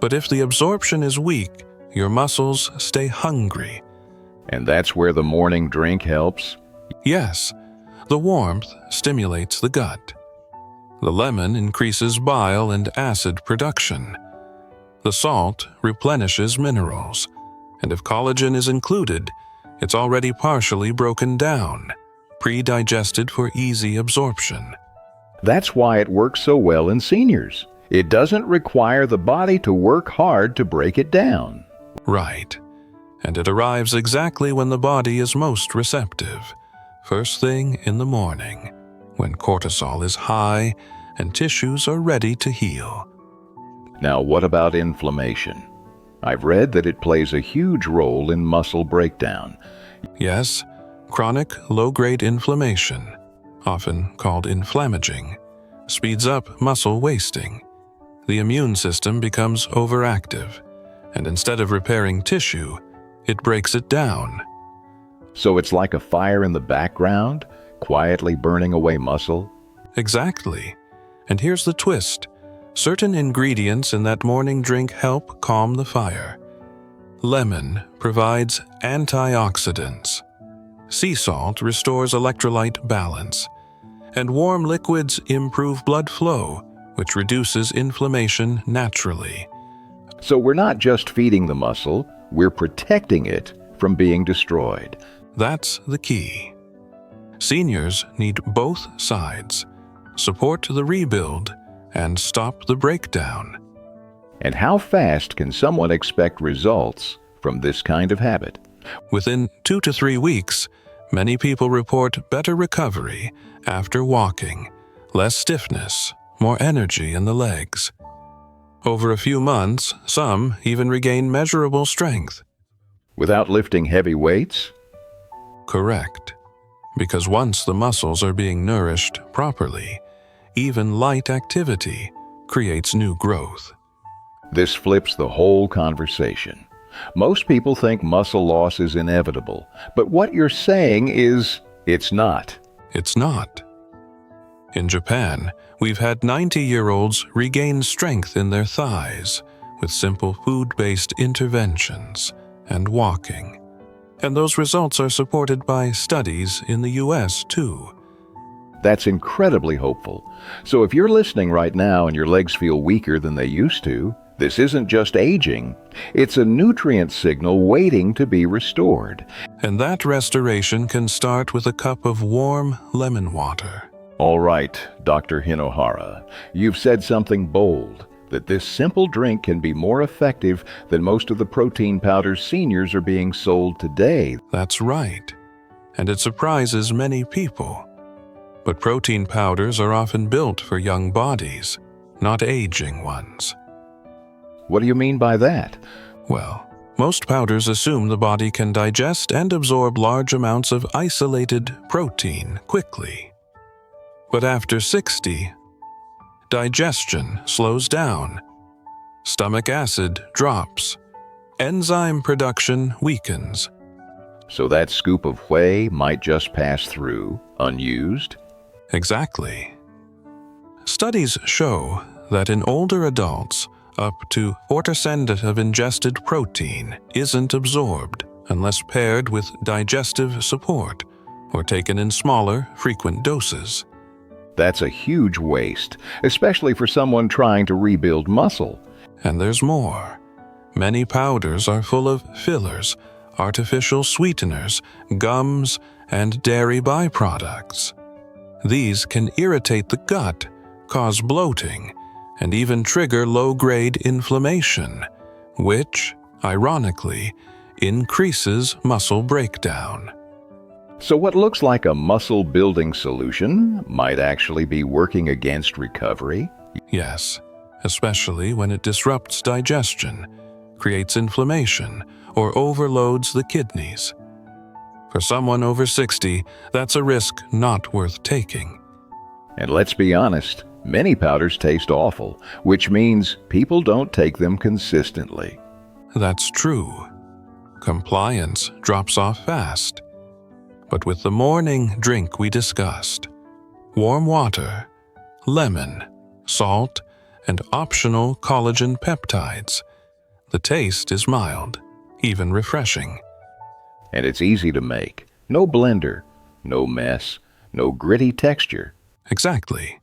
Speaker 2: but if the absorption is weak, your muscles stay hungry.
Speaker 1: And that's where the morning drink helps?
Speaker 2: Yes, the warmth stimulates the gut. The lemon increases bile and acid production. The salt replenishes minerals, and if collagen is included, it's already partially broken down, pre-digested for easy absorption.
Speaker 1: That's why it works so well in seniors. It doesn't require the body to work hard to break it down.
Speaker 2: Right. And it arrives exactly when the body is most receptive, first thing in the morning, when cortisol is high and tissues are ready to heal.
Speaker 1: Now, what about inflammation? I've read that it plays a huge role in muscle breakdown.
Speaker 2: Yes, chronic low-grade inflammation, often called inflammaging, speeds up muscle wasting. The immune system becomes overactive, and instead of repairing tissue, it breaks it down.
Speaker 1: So it's like a fire in the background, quietly burning away muscle?
Speaker 2: Exactly. And here's the twist. Certain ingredients in that morning drink help calm the fire. Lemon provides antioxidants. Sea salt restores electrolyte balance. And warm liquids improve blood flow, which reduces inflammation naturally.
Speaker 1: So we're not just feeding the muscle, we're protecting it from being destroyed.
Speaker 2: That's the key. Seniors need both sides. Support the rebuild and stop the breakdown.
Speaker 1: And how fast can someone expect results from this kind of habit?
Speaker 2: Within 2 to 3 weeks, many people report better recovery after walking, less stiffness, more energy in the legs. Over a few months, some even regain measurable strength.
Speaker 1: Without lifting heavy weights?
Speaker 2: Correct. Because once the muscles are being nourished properly, even light activity creates new growth.
Speaker 1: This flips the whole conversation. Most people think muscle loss is inevitable, but what you're saying is it's not.
Speaker 2: It's not. In Japan, we've had 90-year-olds regain strength in their thighs with simple food-based interventions and walking. And those results are supported by studies in the US too.
Speaker 1: That's incredibly hopeful. So if you're listening right now and your legs feel weaker than they used to, this isn't just aging. It's a nutrient signal waiting to be restored.
Speaker 2: And that restoration can start with a cup of warm lemon water.
Speaker 1: All right, Dr. Hinohara, you've said something bold, that this simple drink can be more effective than most of the protein powders seniors are being sold today.
Speaker 2: That's right. And it surprises many people. But protein powders are often built for young bodies, not aging ones.
Speaker 1: What do you mean by that?
Speaker 2: Well, most powders assume the body can digest and absorb large amounts of isolated protein quickly. But after 60, digestion slows down, stomach acid drops, enzyme production weakens.
Speaker 1: So that scoop of whey might just pass through, unused?
Speaker 2: Exactly. Studies show that in older adults, up to 4% of ingested protein isn't absorbed unless paired with digestive support or taken in smaller, frequent doses.
Speaker 1: That's a huge waste, especially for someone trying to rebuild muscle.
Speaker 2: And there's more. Many powders are full of fillers, artificial sweeteners, gums, and dairy byproducts. These can irritate the gut, cause bloating, and even trigger low-grade inflammation, which, ironically, increases muscle breakdown.
Speaker 1: So what looks like a muscle-building solution might actually be working against recovery?
Speaker 2: Yes, especially when it disrupts digestion, creates inflammation, or overloads the kidneys. For someone over 60, that's a risk not worth taking.
Speaker 1: And let's be honest, many powders taste awful, which means people don't take them consistently.
Speaker 2: That's true. Compliance drops off fast. but with the morning drink we discussed. Warm water, lemon, salt, and optional collagen peptides. The taste is mild, even refreshing.
Speaker 1: And it's easy to make. No blender, no mess, no gritty texture.
Speaker 2: Exactly.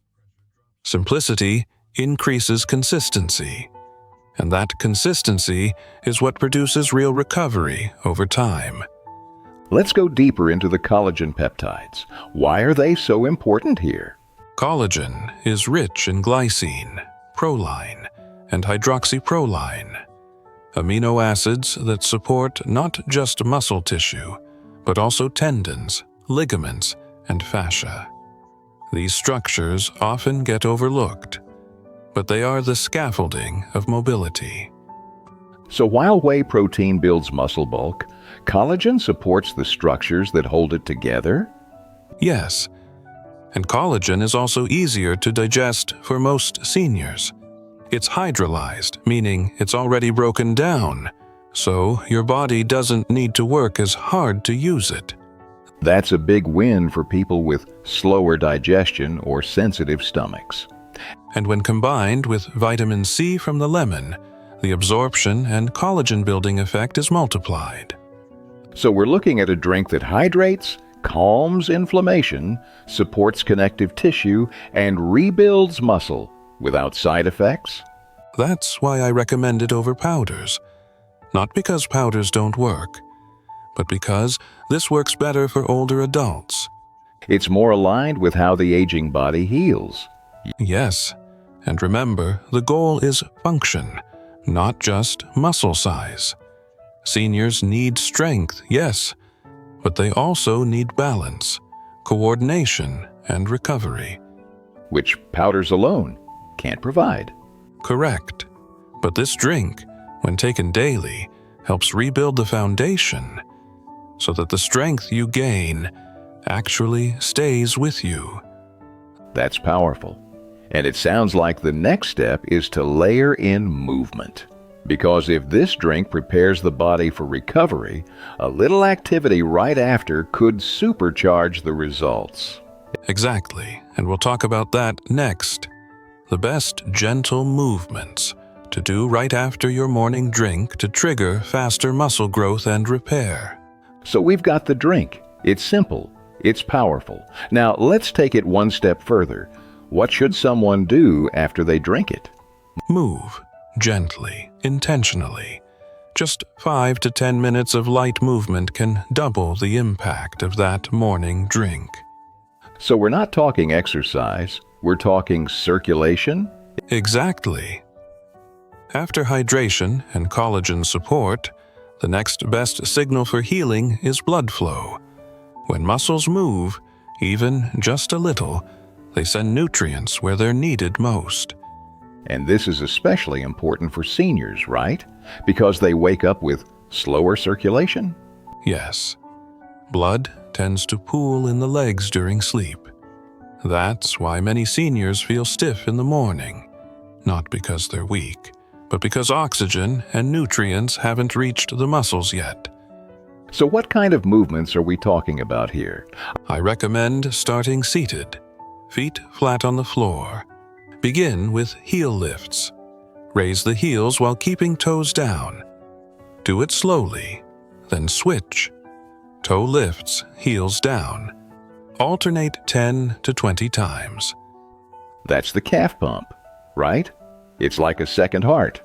Speaker 2: Simplicity increases consistency, and that consistency is what produces real recovery over time.
Speaker 1: Let's go deeper into the collagen peptides. Why are they so important here?
Speaker 2: Collagen is rich in glycine, proline, and hydroxyproline, amino acids that support not just muscle tissue, but also tendons, ligaments, and fascia. These structures often get overlooked, but they are the scaffolding of mobility.
Speaker 1: So while whey protein builds muscle bulk, collagen supports the structures that hold it together?
Speaker 2: Yes, and collagen is also easier to digest for most seniors. It's hydrolyzed, meaning it's already broken down, so your body doesn't need to work as hard to use it.
Speaker 1: That's a big win for people with slower digestion or sensitive stomachs.
Speaker 2: And when combined with vitamin C from the lemon, the absorption and collagen-building effect is multiplied.
Speaker 1: So we're looking at a drink that hydrates, calms inflammation, supports connective tissue, and rebuilds muscle without side effects?
Speaker 2: That's why I recommend it over powders. Not because powders don't work, but because this works better for older adults.
Speaker 1: It's more aligned with how the aging body heals.
Speaker 2: Yes, and remember, the goal is function, not just muscle size. Seniors need strength, yes, but they also need balance, coordination, and recovery.
Speaker 1: Which powders alone can't provide.
Speaker 2: Correct. But this drink, when taken daily, helps rebuild the foundation so that the strength you gain actually stays with you.
Speaker 1: That's powerful. And it sounds like the next step is to layer in movement. Because if this drink prepares the body for recovery, a little activity right after could supercharge the results.
Speaker 2: Exactly, and we'll talk about that next. The best gentle movements to do right after your morning drink to trigger faster muscle growth and repair.
Speaker 1: So we've got the drink. It's simple. It's powerful. Now let's take it one step further. What should someone do after they drink it?
Speaker 2: Move gently, intentionally. Just 5 to 10 minutes of light movement can double the impact of that morning drink.
Speaker 1: So we're not talking exercise, we're talking circulation?
Speaker 2: Exactly. After hydration and collagen support, the next best signal for healing is blood flow. When muscles move, even just a little, they send nutrients where they're needed most.
Speaker 1: And this is especially important for seniors, right? Because they wake up with slower circulation?
Speaker 2: Yes. Blood tends to pool in the legs during sleep. That's why many seniors feel stiff in the morning. Not because they're weak, but because oxygen and nutrients haven't reached the muscles yet.
Speaker 1: So what kind of movements are we talking about here?
Speaker 2: I recommend starting seated, feet flat on the floor. Begin with heel lifts. Raise the heels while keeping toes down. Do it slowly, then switch. Toe lifts, heels down. Alternate 10 to 20 times.
Speaker 1: That's the calf pump, right? It's like a second heart.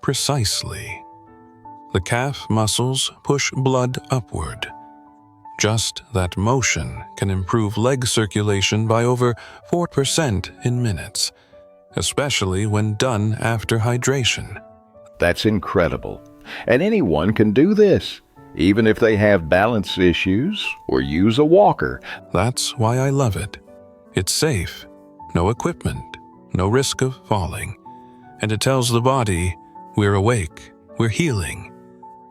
Speaker 2: Precisely. The calf muscles push blood upward. Just that motion can improve leg circulation by over 4% in minutes, especially when done after hydration.
Speaker 1: That's incredible. And anyone can do this, even if they have balance issues or use a walker.
Speaker 2: That's why I love it. It's safe, no equipment, no risk of falling. And it tells the body, we're awake, we're healing.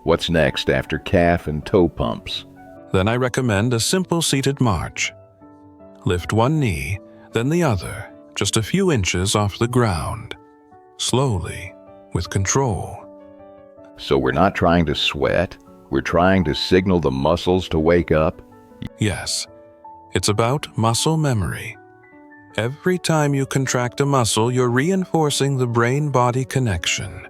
Speaker 1: What's next after calf and toe pumps?
Speaker 2: Then I recommend a simple seated march. Lift one knee, then the other, just a few inches off the ground. Slowly, with control.
Speaker 1: So we're not trying to sweat, we're trying to signal the muscles to wake up.
Speaker 2: Yes, it's about muscle memory. Every time you contract a muscle, you're reinforcing the brain-body connection.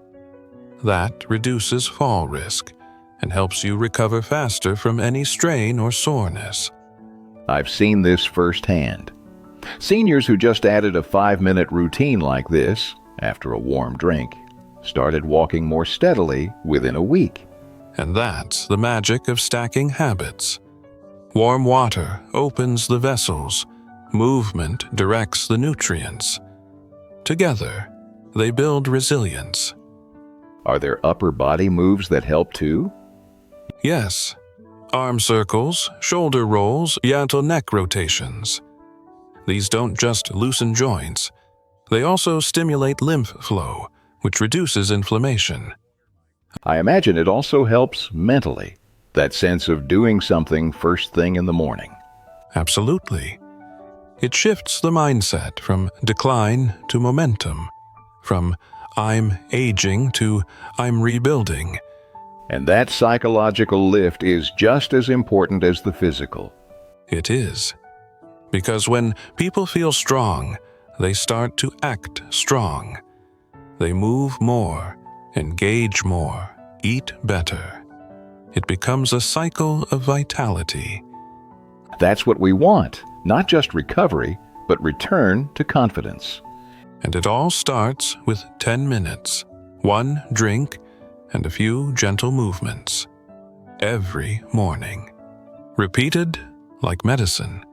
Speaker 2: That reduces fall risk and helps you recover faster from any strain or soreness.
Speaker 1: I've seen this firsthand. Seniors who just added a 5-minute routine like this, after a warm drink, started walking more steadily within a week.
Speaker 2: And that's the magic of stacking habits. Warm water opens the vessels. Movement directs the nutrients. Together, they build resilience.
Speaker 1: Are there upper body moves that help too?
Speaker 2: Yes. Arm circles, shoulder rolls, gentle neck rotations. These don't just loosen joints. They also stimulate lymph flow, which reduces inflammation.
Speaker 1: I imagine it also helps mentally, that sense of doing something first thing in the morning.
Speaker 2: Absolutely. It shifts the mindset from decline to momentum, from I'm aging to I'm rebuilding.
Speaker 1: And that psychological lift is just as important as the physical.
Speaker 2: It is. Because when people feel strong, they start to act strong. They move more, engage more, eat better. It becomes a cycle of vitality.
Speaker 1: That's what we want, not just recovery, but return to confidence.
Speaker 2: And it all starts with 10 minutes, one drink, and a few gentle movements. Every morning. Repeated like medicine.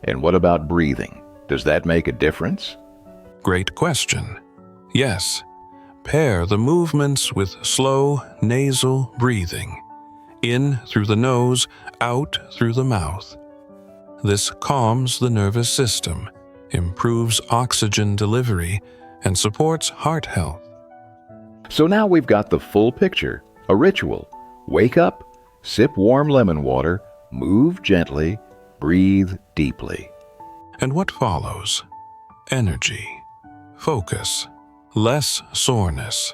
Speaker 1: And what about breathing? Does that make a difference?
Speaker 2: Great question. Yes. Pair the movements with slow nasal breathing. In through the nose, out through the mouth. This calms the nervous system, improves oxygen delivery, and supports heart health.
Speaker 1: So now we've got the full picture, a ritual. Wake up, sip warm lemon water, move gently, breathe deeply.
Speaker 2: And what follows? Energy, focus, less soreness,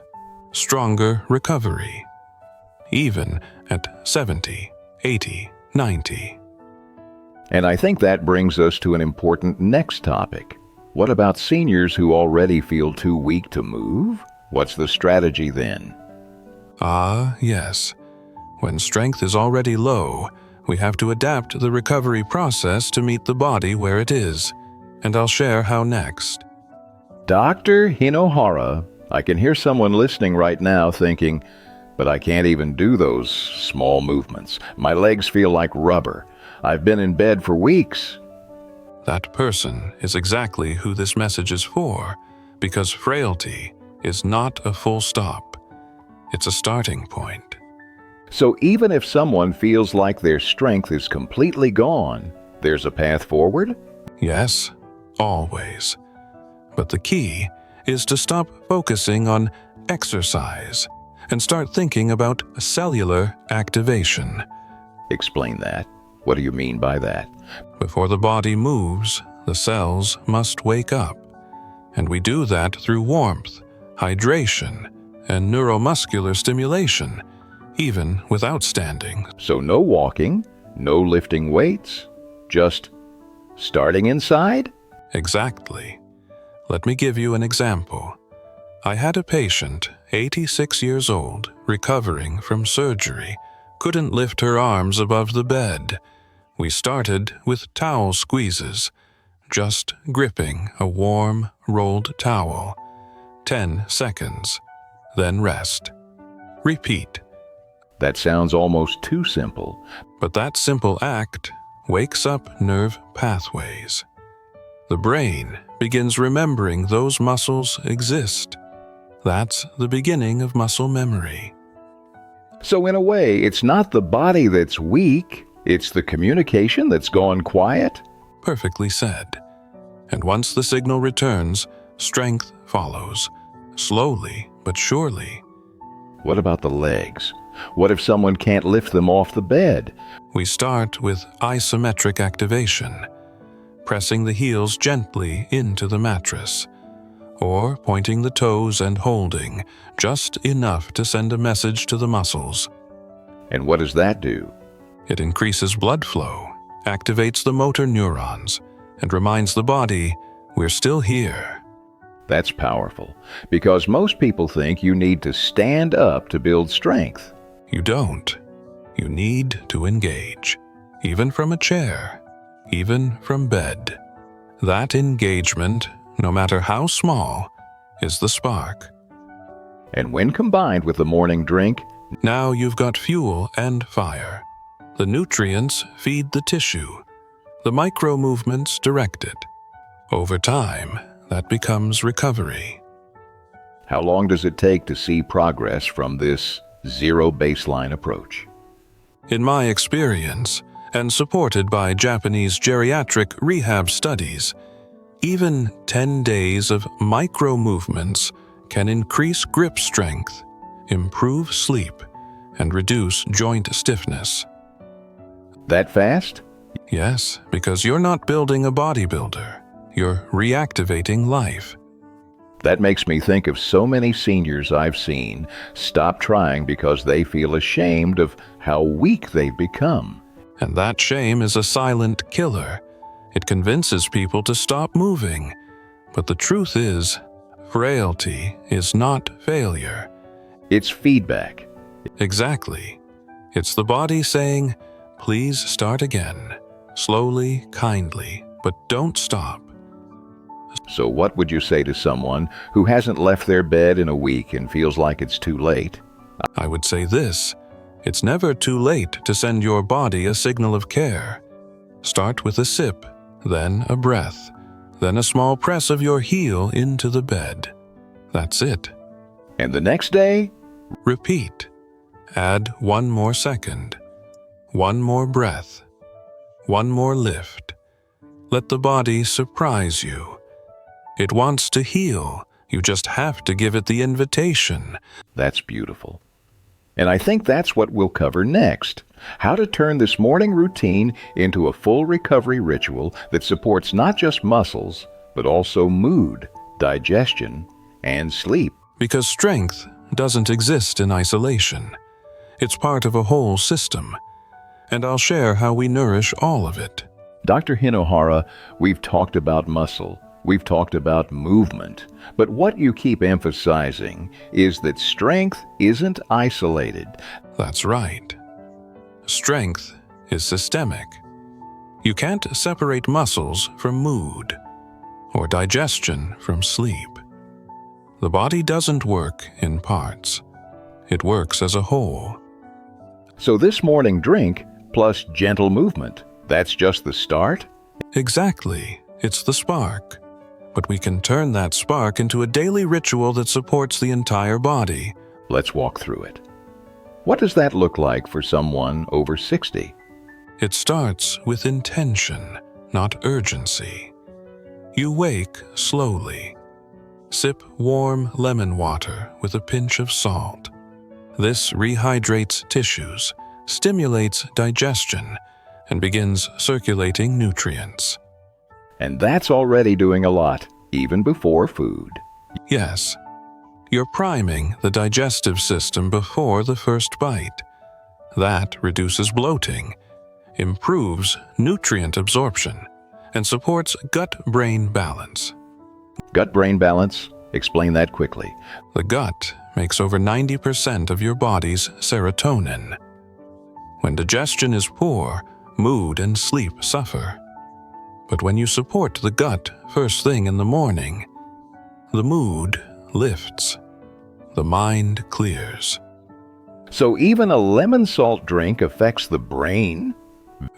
Speaker 2: stronger recovery, even at 70, 80, 90.
Speaker 1: And I think that brings us to an important next topic. What about seniors who already feel too weak to move? What's the strategy then?
Speaker 2: Ah, yes. When strength is already low, we have to adapt the recovery process to meet the body where it is. And I'll share how next.
Speaker 1: Dr. Hinohara, I can hear someone listening right now thinking, but I can't even do those small movements. My legs feel like rubber. I've been in bed for weeks.
Speaker 2: That person is exactly who this message is for, because frailty is not a full stop. It's a starting point.
Speaker 1: So even if someone feels like their strength is completely gone, there's a path forward?
Speaker 2: Yes, always. But the key is to stop focusing on exercise and start thinking about cellular activation.
Speaker 1: Explain that. What do you mean by that?
Speaker 2: Before the body moves, the cells must wake up. And we do that through warmth, hydration, and neuromuscular stimulation, even without standing.
Speaker 1: So no walking, no lifting weights, just starting inside?
Speaker 2: Exactly. Let me give you an example. I had a patient, 86 years old, recovering from surgery, couldn't lift her arms above the bed. We started with towel squeezes, just gripping a warm, rolled towel. 10 seconds, then rest. Repeat.
Speaker 1: That sounds almost too simple.
Speaker 2: But that simple act wakes up nerve pathways. The brain begins remembering those muscles exist. That's the beginning of muscle memory.
Speaker 1: So in a way, it's not the body that's weak, it's the communication that's gone quiet?
Speaker 2: Perfectly said. And once the signal returns, strength follows, slowly but surely.
Speaker 1: What about the legs? What if someone can't lift them off the bed?
Speaker 2: We start with isometric activation, pressing the heels gently into the mattress, or pointing the toes and holding, just enough to send a message to the muscles.
Speaker 1: And what does that do?
Speaker 2: It increases blood flow, activates the motor neurons, and reminds the body we're still here.
Speaker 1: That's powerful, because most people think you need to stand up to build strength.
Speaker 2: You don't. You need to engage, even from a chair, even from bed. That engagement, no matter how small, is the spark.
Speaker 1: And when combined with the morning drink,
Speaker 2: Now you've got fuel and fire. The nutrients feed the tissue. The micro movements direct it. Over time, that becomes recovery.
Speaker 1: how long does it take to see progress from this zero baseline approach?
Speaker 2: In my experience, and supported by Japanese geriatric rehab studies, even 10 days of micro movements can increase grip strength, improve sleep, and reduce joint stiffness.
Speaker 1: That fast?
Speaker 2: Yes, because you're not building a bodybuilder. You're reactivating life.
Speaker 1: That makes me think of so many seniors I've seen stop trying because they feel ashamed of how weak they've become.
Speaker 2: And that shame is a silent killer. It convinces people to stop moving. But the truth is, frailty is not failure.
Speaker 1: It's feedback.
Speaker 2: Exactly. It's the body saying, please start again. Slowly, kindly, but don't stop.
Speaker 1: So what would you say to someone who hasn't left their bed in a week and feels like it's too late?
Speaker 2: I would say this: it's never too late to send your body a signal of care. Start with a sip, then a breath, then a small press of your heel into the bed. That's it.
Speaker 1: And the next day?
Speaker 2: Repeat. Add one more second, one more breath, one more lift. Let the body surprise you. It wants to heal. You just have to give it the invitation.
Speaker 1: That's beautiful. And I think that's what we'll cover next. How to turn this morning routine into a full recovery ritual that supports not just muscles, but also mood, digestion, and sleep.
Speaker 2: Because strength doesn't exist in isolation. It's part of a whole system. And I'll share how we nourish all of it.
Speaker 1: Dr. Hinohara, we've talked about muscle. We've talked about movement, but what you keep emphasizing is that strength isn't isolated.
Speaker 2: That's right. Strength is systemic. You can't separate muscles from mood, or digestion from sleep. The body doesn't work in parts. It works as a whole.
Speaker 1: So this morning drink plus gentle movement, that's just the start?
Speaker 2: Exactly. It's the spark. But we can turn that spark into a daily ritual that supports the entire body.
Speaker 1: Let's walk through it. What does that look like for someone over 60?
Speaker 2: It starts with intention, not urgency. You wake slowly. Sip warm lemon water with a pinch of salt. This rehydrates tissues, stimulates digestion, and begins circulating nutrients.
Speaker 1: And that's already doing a lot, even before food.
Speaker 2: Yes, you're priming the digestive system before the first bite. That reduces bloating, improves nutrient absorption, and supports gut-brain balance.
Speaker 1: Gut-brain balance? Explain that quickly.
Speaker 2: The gut makes over 90% of your body's serotonin. When digestion is poor, mood and sleep suffer. But when you support the gut first thing in the morning, the mood lifts. The mind clears.
Speaker 1: So even a lemon salt drink affects the brain?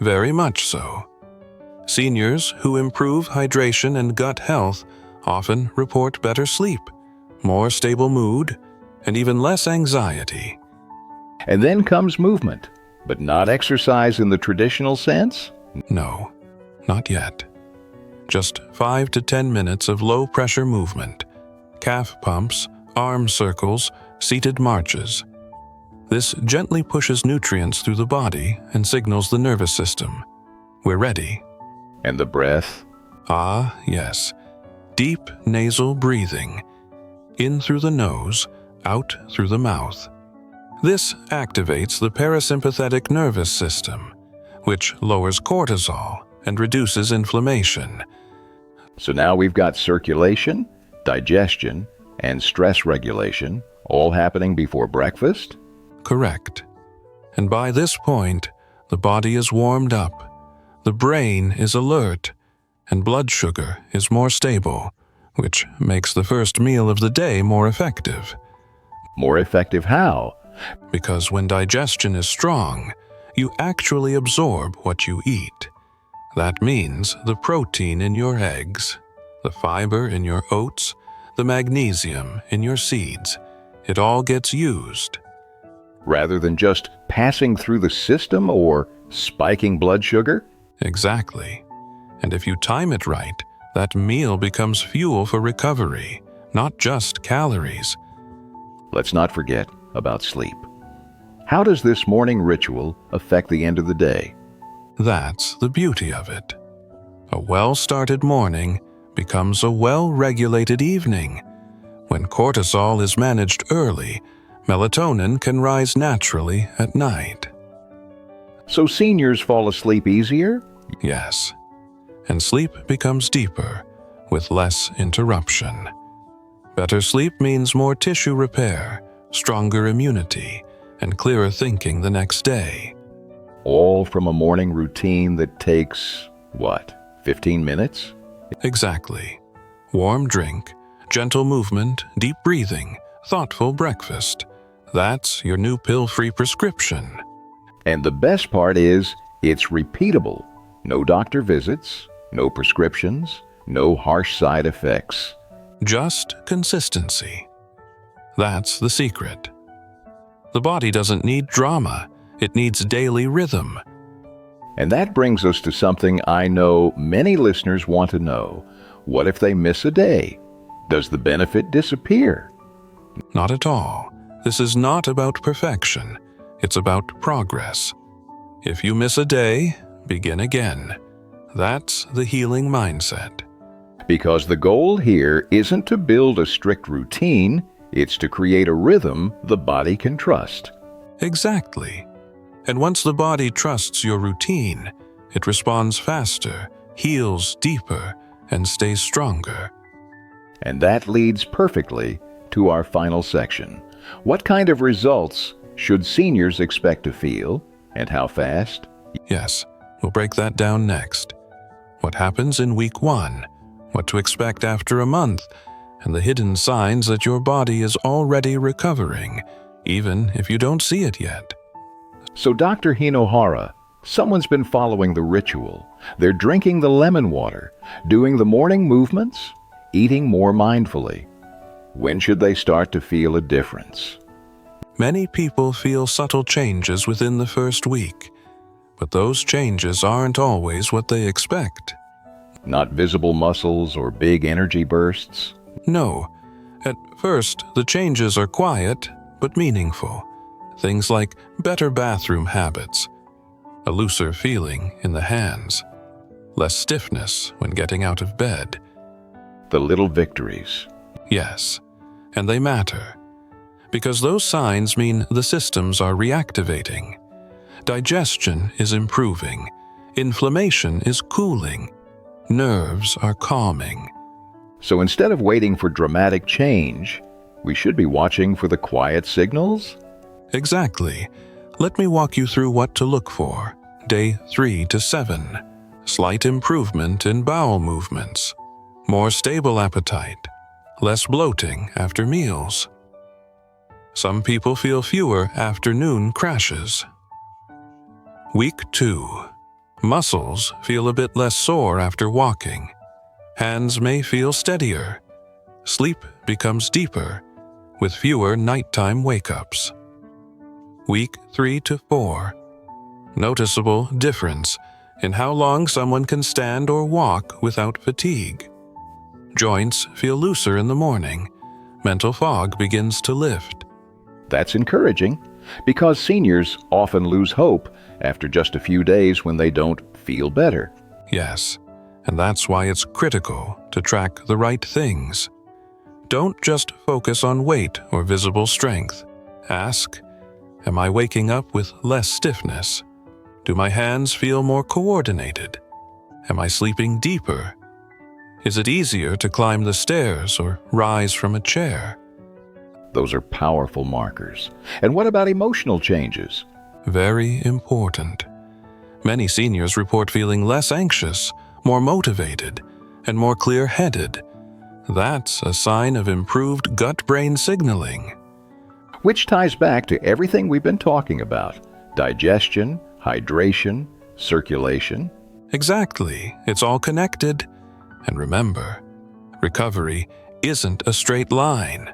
Speaker 2: Very much so. Seniors who improve hydration and gut health often report better sleep, more stable mood, and even less anxiety.
Speaker 1: And then comes movement, but not exercise in the traditional sense?
Speaker 2: No, not yet. Just 5 to 10 minutes of low-pressure movement, calf pumps, arm circles, seated marches. This gently pushes nutrients through the body and signals the nervous system. We're ready.
Speaker 1: And the breath?
Speaker 2: Ah, yes. Deep nasal breathing. In through the nose, out through the mouth. This activates the parasympathetic nervous system, which lowers cortisol and reduces inflammation.
Speaker 1: So now we've got circulation, digestion, and stress regulation all happening before breakfast?
Speaker 2: Correct. And by this point, the body is warmed up, the brain is alert, and blood sugar is more stable, which makes the first meal of the day more effective.
Speaker 1: More effective how?
Speaker 2: Because when digestion is strong, you actually absorb what you eat. That means the protein in your eggs, the fiber in your oats, the magnesium in your seeds. It all gets used.
Speaker 1: Rather than just passing through the system or spiking blood sugar?
Speaker 2: Exactly. And if you time it right, that meal becomes fuel for recovery, not just calories.
Speaker 1: Let's not forget about sleep. How does this morning ritual affect the end of the day?
Speaker 2: That's the beauty of it. A well-started morning becomes a well-regulated evening. When cortisol is managed early, melatonin can rise naturally at night.
Speaker 1: So seniors fall asleep easier?
Speaker 2: Yes. And sleep becomes deeper, with less interruption. Better sleep means more tissue repair, stronger immunity, and clearer thinking the next day.
Speaker 1: All from a morning routine that takes, 15 minutes?
Speaker 2: Exactly. Warm drink, gentle movement, deep breathing, thoughtful breakfast. That's your new pill-free prescription.
Speaker 1: And the best part is, it's repeatable. No doctor visits, no prescriptions, no harsh side effects.
Speaker 2: Just consistency. That's the secret. The body doesn't need drama. It needs daily rhythm.
Speaker 1: And that brings us to something I know many listeners want to know. What if they miss a day? Does the benefit disappear?
Speaker 2: Not at all. This is not about perfection. It's about progress. If you miss a day, begin again. That's the healing mindset.
Speaker 1: Because the goal here isn't to build a strict routine, it's to create a rhythm the body can trust.
Speaker 2: Exactly. And once the body trusts your routine, it responds faster, heals deeper, and stays stronger.
Speaker 1: And that leads perfectly to our final section. What kind of results should seniors expect to feel, and how fast?
Speaker 2: Yes, we'll break that down next. What happens in week 1, what to expect after a month, and the hidden signs that your body is already recovering, even if you don't see it yet.
Speaker 1: So Dr. Hinohara, someone's been following the ritual. They're drinking the lemon water, doing the morning movements, eating more mindfully. When should they start to feel a difference?
Speaker 2: Many people feel subtle changes within the first week, but those changes aren't always what they expect.
Speaker 1: Not visible muscles or big energy bursts?
Speaker 2: No. At first, the changes are quiet but meaningful. Things like better bathroom habits, a looser feeling in the hands, less stiffness when getting out of bed.
Speaker 1: The little victories.
Speaker 2: Yes, and they matter, because those signs mean the systems are reactivating. Digestion is improving, inflammation is cooling, nerves are calming.
Speaker 1: So instead of waiting for dramatic change, we should be watching for the quiet signals?
Speaker 2: Exactly. Let me walk you through what to look for. Day 3 to 7. Slight improvement in bowel movements. More stable appetite. Less bloating after meals. Some people feel fewer afternoon crashes. Week 2. Muscles feel a bit less sore after walking. Hands may feel steadier. Sleep becomes deeper, with fewer nighttime wake-ups. Week 3 to 4. Noticeable difference in how long someone can stand or walk without fatigue. Joints feel looser in the morning. Mental fog begins to lift.
Speaker 1: That's encouraging, because seniors often lose hope after just a few days when they don't feel better.
Speaker 2: Yes, and that's why it's critical to track the right things. Don't just focus on weight or visible strength. Ask, am I waking up with less stiffness? Do my hands feel more coordinated? Am I sleeping deeper? Is it easier to climb the stairs or rise from a chair?
Speaker 1: Those are powerful markers. And what about emotional changes?
Speaker 2: Very important. Many seniors report feeling less anxious, more motivated, and more clear-headed. That's a sign of improved gut-brain signaling.
Speaker 1: Which ties back to everything we've been talking about: digestion, hydration, circulation.
Speaker 2: Exactly. It's all connected. And remember, recovery isn't a straight line.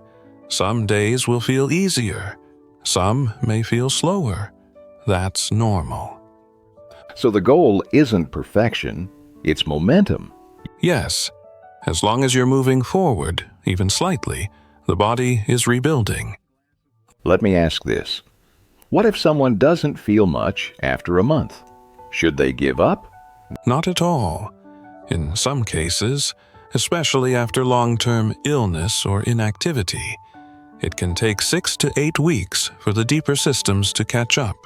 Speaker 2: Some days will feel easier. Some may feel slower. That's normal.
Speaker 1: So the goal isn't perfection, it's momentum.
Speaker 2: Yes, as long as you're moving forward, even slightly, the body is rebuilding.
Speaker 1: Let me ask this. What if someone doesn't feel much after a month? Should they give up?
Speaker 2: Not at all. In some cases, especially after long-term illness or inactivity, it can take 6 to 8 weeks for the deeper systems to catch up.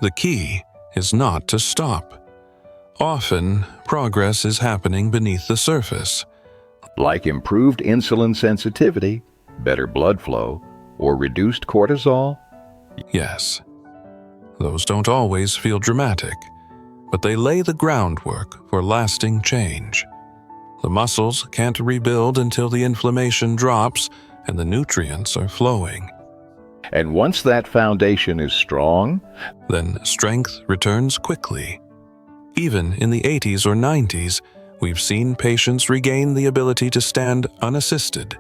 Speaker 2: The key is not to stop. Often, progress is happening beneath the surface.
Speaker 1: Like improved insulin sensitivity, better blood flow, or reduced cortisol?
Speaker 2: Yes. Those don't always feel dramatic, but they lay the groundwork for lasting change. The muscles can't rebuild until the inflammation drops and the nutrients are flowing.
Speaker 1: And once that foundation is strong,
Speaker 2: then strength returns quickly. Even in the 80s or 90s, we've seen patients regain the ability to stand unassisted,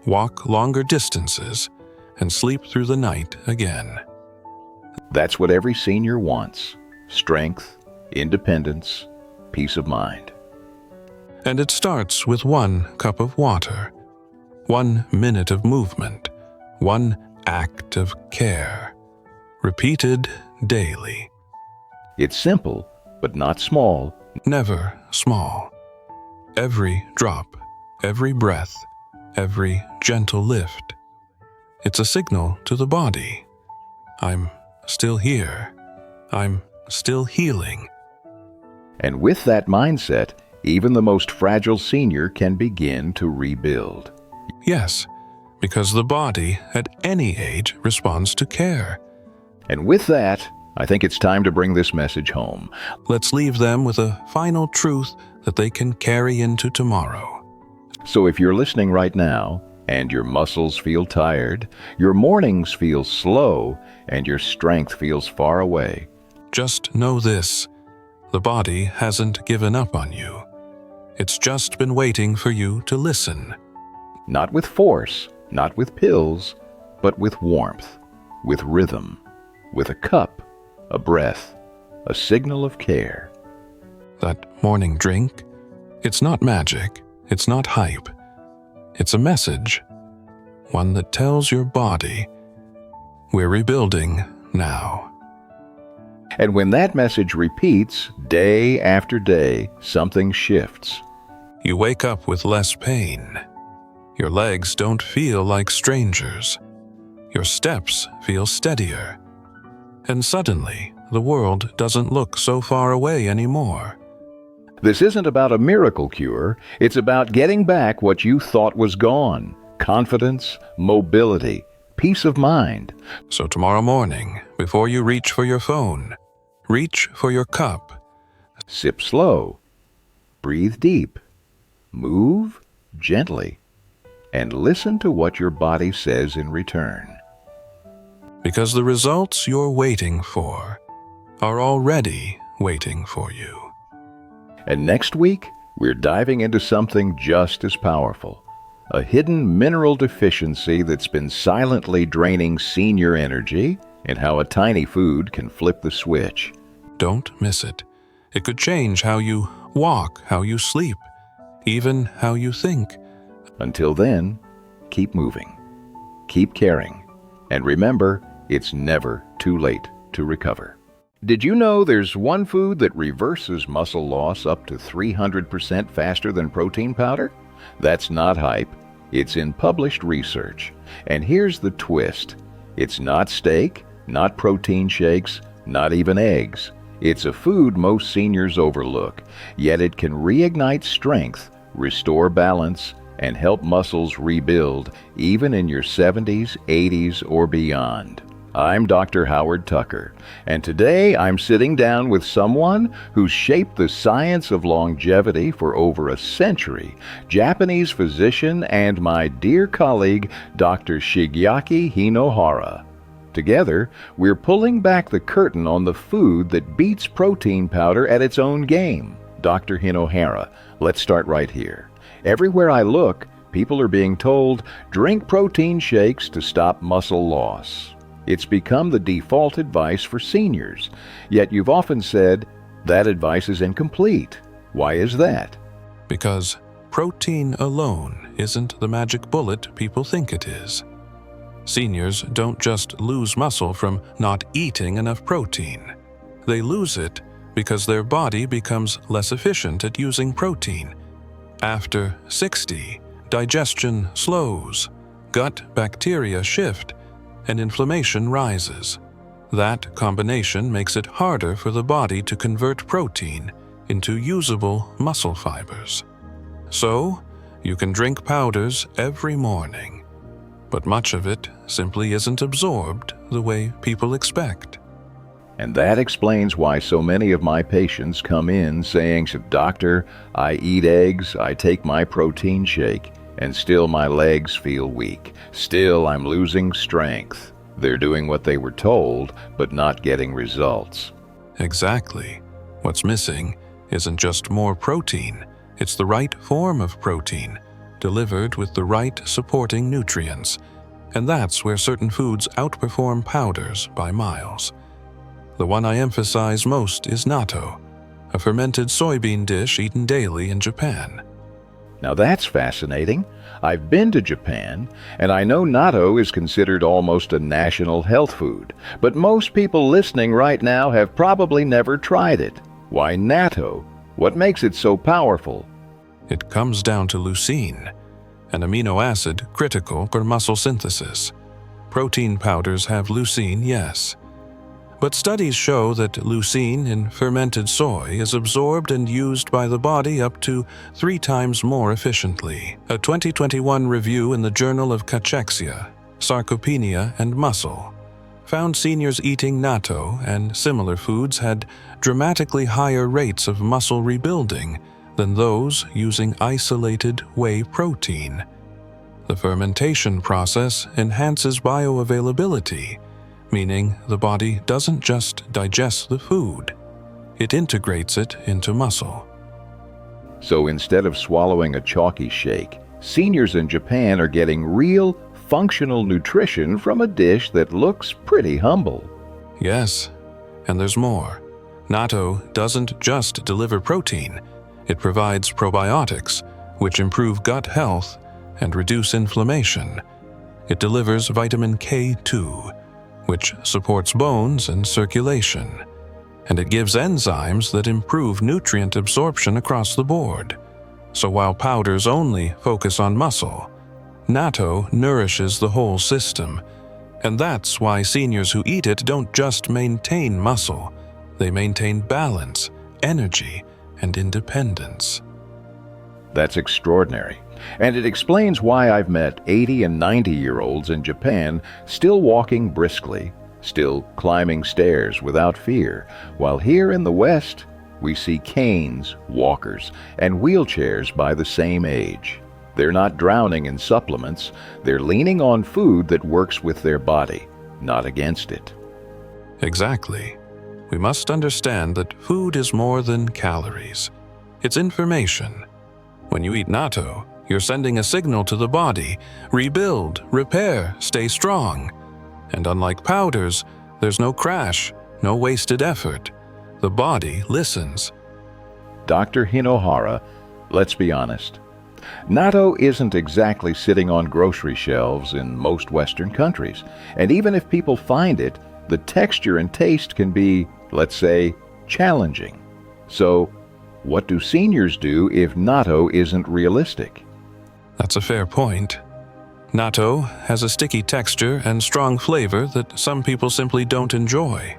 Speaker 2: walk longer distances, and sleep through the night again.
Speaker 1: That's what every senior wants: strength, independence, peace of mind.
Speaker 2: And it starts with 1 cup of water, 1 minute of movement, 1 act of care, repeated daily.
Speaker 1: It's simple, but not small.
Speaker 2: Never small. Every drop, every breath, every gentle lift. It's a signal to the body. I'm still here. I'm still healing.
Speaker 1: And with that mindset, even the most fragile senior can begin to rebuild.
Speaker 2: Yes, because the body at any age responds to care.
Speaker 1: And with that, I think it's time to bring this message home.
Speaker 2: Let's leave them with a final truth that they can carry into tomorrow.
Speaker 1: So if you're listening right now, and your muscles feel tired, your mornings feel slow, and your strength feels far away,
Speaker 2: just know this: the body hasn't given up on you. It's just been waiting for you to listen.
Speaker 1: not with force, not with pills, but with warmth, with rhythm, with a cup, a breath, a signal of care.
Speaker 2: That morning drink, it's not magic, it's not hype. It's a message, one that tells your body, we're rebuilding now.
Speaker 1: And when that message repeats day after day, something shifts.
Speaker 2: You wake up with less pain. Your legs don't feel like strangers. Your steps feel steadier. And suddenly, the world doesn't look so far away anymore.
Speaker 1: This isn't about a miracle cure. It's about getting back what you thought was gone. Confidence, mobility, peace of mind.
Speaker 2: So tomorrow morning, before you reach for your phone, reach for your cup.
Speaker 1: Sip slow. Breathe deep. Move gently. And listen to what your body says in return.
Speaker 2: Because the results you're waiting for are already waiting for you.
Speaker 1: And next week, we're diving into something just as powerful. A hidden mineral deficiency that's been silently draining senior energy, and how a tiny food can flip the switch.
Speaker 2: Don't miss it. It could change how you walk, how you sleep, even how you think.
Speaker 1: Until then, keep moving, keep caring, and remember, it's never too late to recover. Did you know there's one food that reverses muscle loss up to 300% faster than protein powder? That's not hype. It's in published research. And here's the twist. It's not steak, not protein shakes, not even eggs. It's a food most seniors overlook, yet it can reignite strength, restore balance, and help muscles rebuild even in your 70s, 80s, or beyond. I'm Dr. Howard Tucker, and today I'm sitting down with someone who's shaped the science of longevity for over a century, Japanese physician and my dear colleague, Dr. Shigeaki Hinohara. Together, we're pulling back the curtain on the food that beats protein powder at its own game. Dr. Hinohara, let's start right here. Everywhere I look, people are being told, drink protein shakes to stop muscle loss. It's become the default advice for seniors, yet you've often said that advice is incomplete. Why is that?
Speaker 2: Because protein alone isn't the magic bullet people think it is. Seniors don't just lose muscle from not eating enough protein. They lose it because their body becomes less efficient at using protein. After 60, digestion slows, gut bacteria shift, and inflammation rises. That combination makes it harder for the body to convert protein into usable muscle fibers. So, you can drink powders every morning, but much of it simply isn't absorbed the way people expect.
Speaker 1: And that explains why so many of my patients come in saying, "Doctor, I eat eggs, I take my protein shake, and still my legs feel weak. Still I'm losing strength." They're doing what they were told, but not getting results.
Speaker 2: Exactly. What's missing isn't just more protein, it's the right form of protein, delivered with the right supporting nutrients. And that's where certain foods outperform powders by miles. The one I emphasize most is natto, a fermented soybean dish eaten daily in Japan.
Speaker 1: Now that's fascinating. I've been to Japan, and I know natto is considered almost a national health food, but most people listening right now have probably never tried it. Why natto? What makes it so powerful?
Speaker 2: It comes down to leucine, an amino acid critical for muscle synthesis. Protein powders have leucine, yes. But studies show that leucine in fermented soy is absorbed and used by the body up to 3 times more efficiently. A 2021 review in the Journal of Cachexia, Sarcopenia, and Muscle found seniors eating natto and similar foods had dramatically higher rates of muscle rebuilding than those using isolated whey protein. The fermentation process enhances bioavailability, meaning the body doesn't just digest the food, it integrates it into muscle.
Speaker 1: So instead of swallowing a chalky shake, seniors in Japan are getting real, functional nutrition from a dish that looks pretty humble.
Speaker 2: Yes, and there's more. Natto doesn't just deliver protein, it provides probiotics, which improve gut health and reduce inflammation. It delivers vitamin K2, which supports bones and circulation, and it gives enzymes that improve nutrient absorption across the board. So while powders only focus on muscle, natto nourishes the whole system, and that's why seniors who eat it don't just maintain muscle, they maintain balance, energy, and independence.
Speaker 1: That's extraordinary. And it explains why I've met 80 and 90-year-olds in Japan still walking briskly, still climbing stairs without fear, while here in the West, we see canes, walkers, and wheelchairs by the same age. They're not drowning in supplements, they're leaning on food that works with their body, not against it.
Speaker 2: Exactly. We must understand that food is more than calories. It's information. When you eat natto, you're sending a signal to the body, rebuild, repair, stay strong. And unlike powders, there's no crash, no wasted effort. The body listens.
Speaker 1: Dr. Hinohara, let's be honest. Natto isn't exactly sitting on grocery shelves in most Western countries, and even if people find it, the texture and taste can be, let's say, challenging. So, what do seniors do if natto isn't realistic?
Speaker 2: That's a fair point. Natto has a sticky texture and strong flavor that some people simply don't enjoy.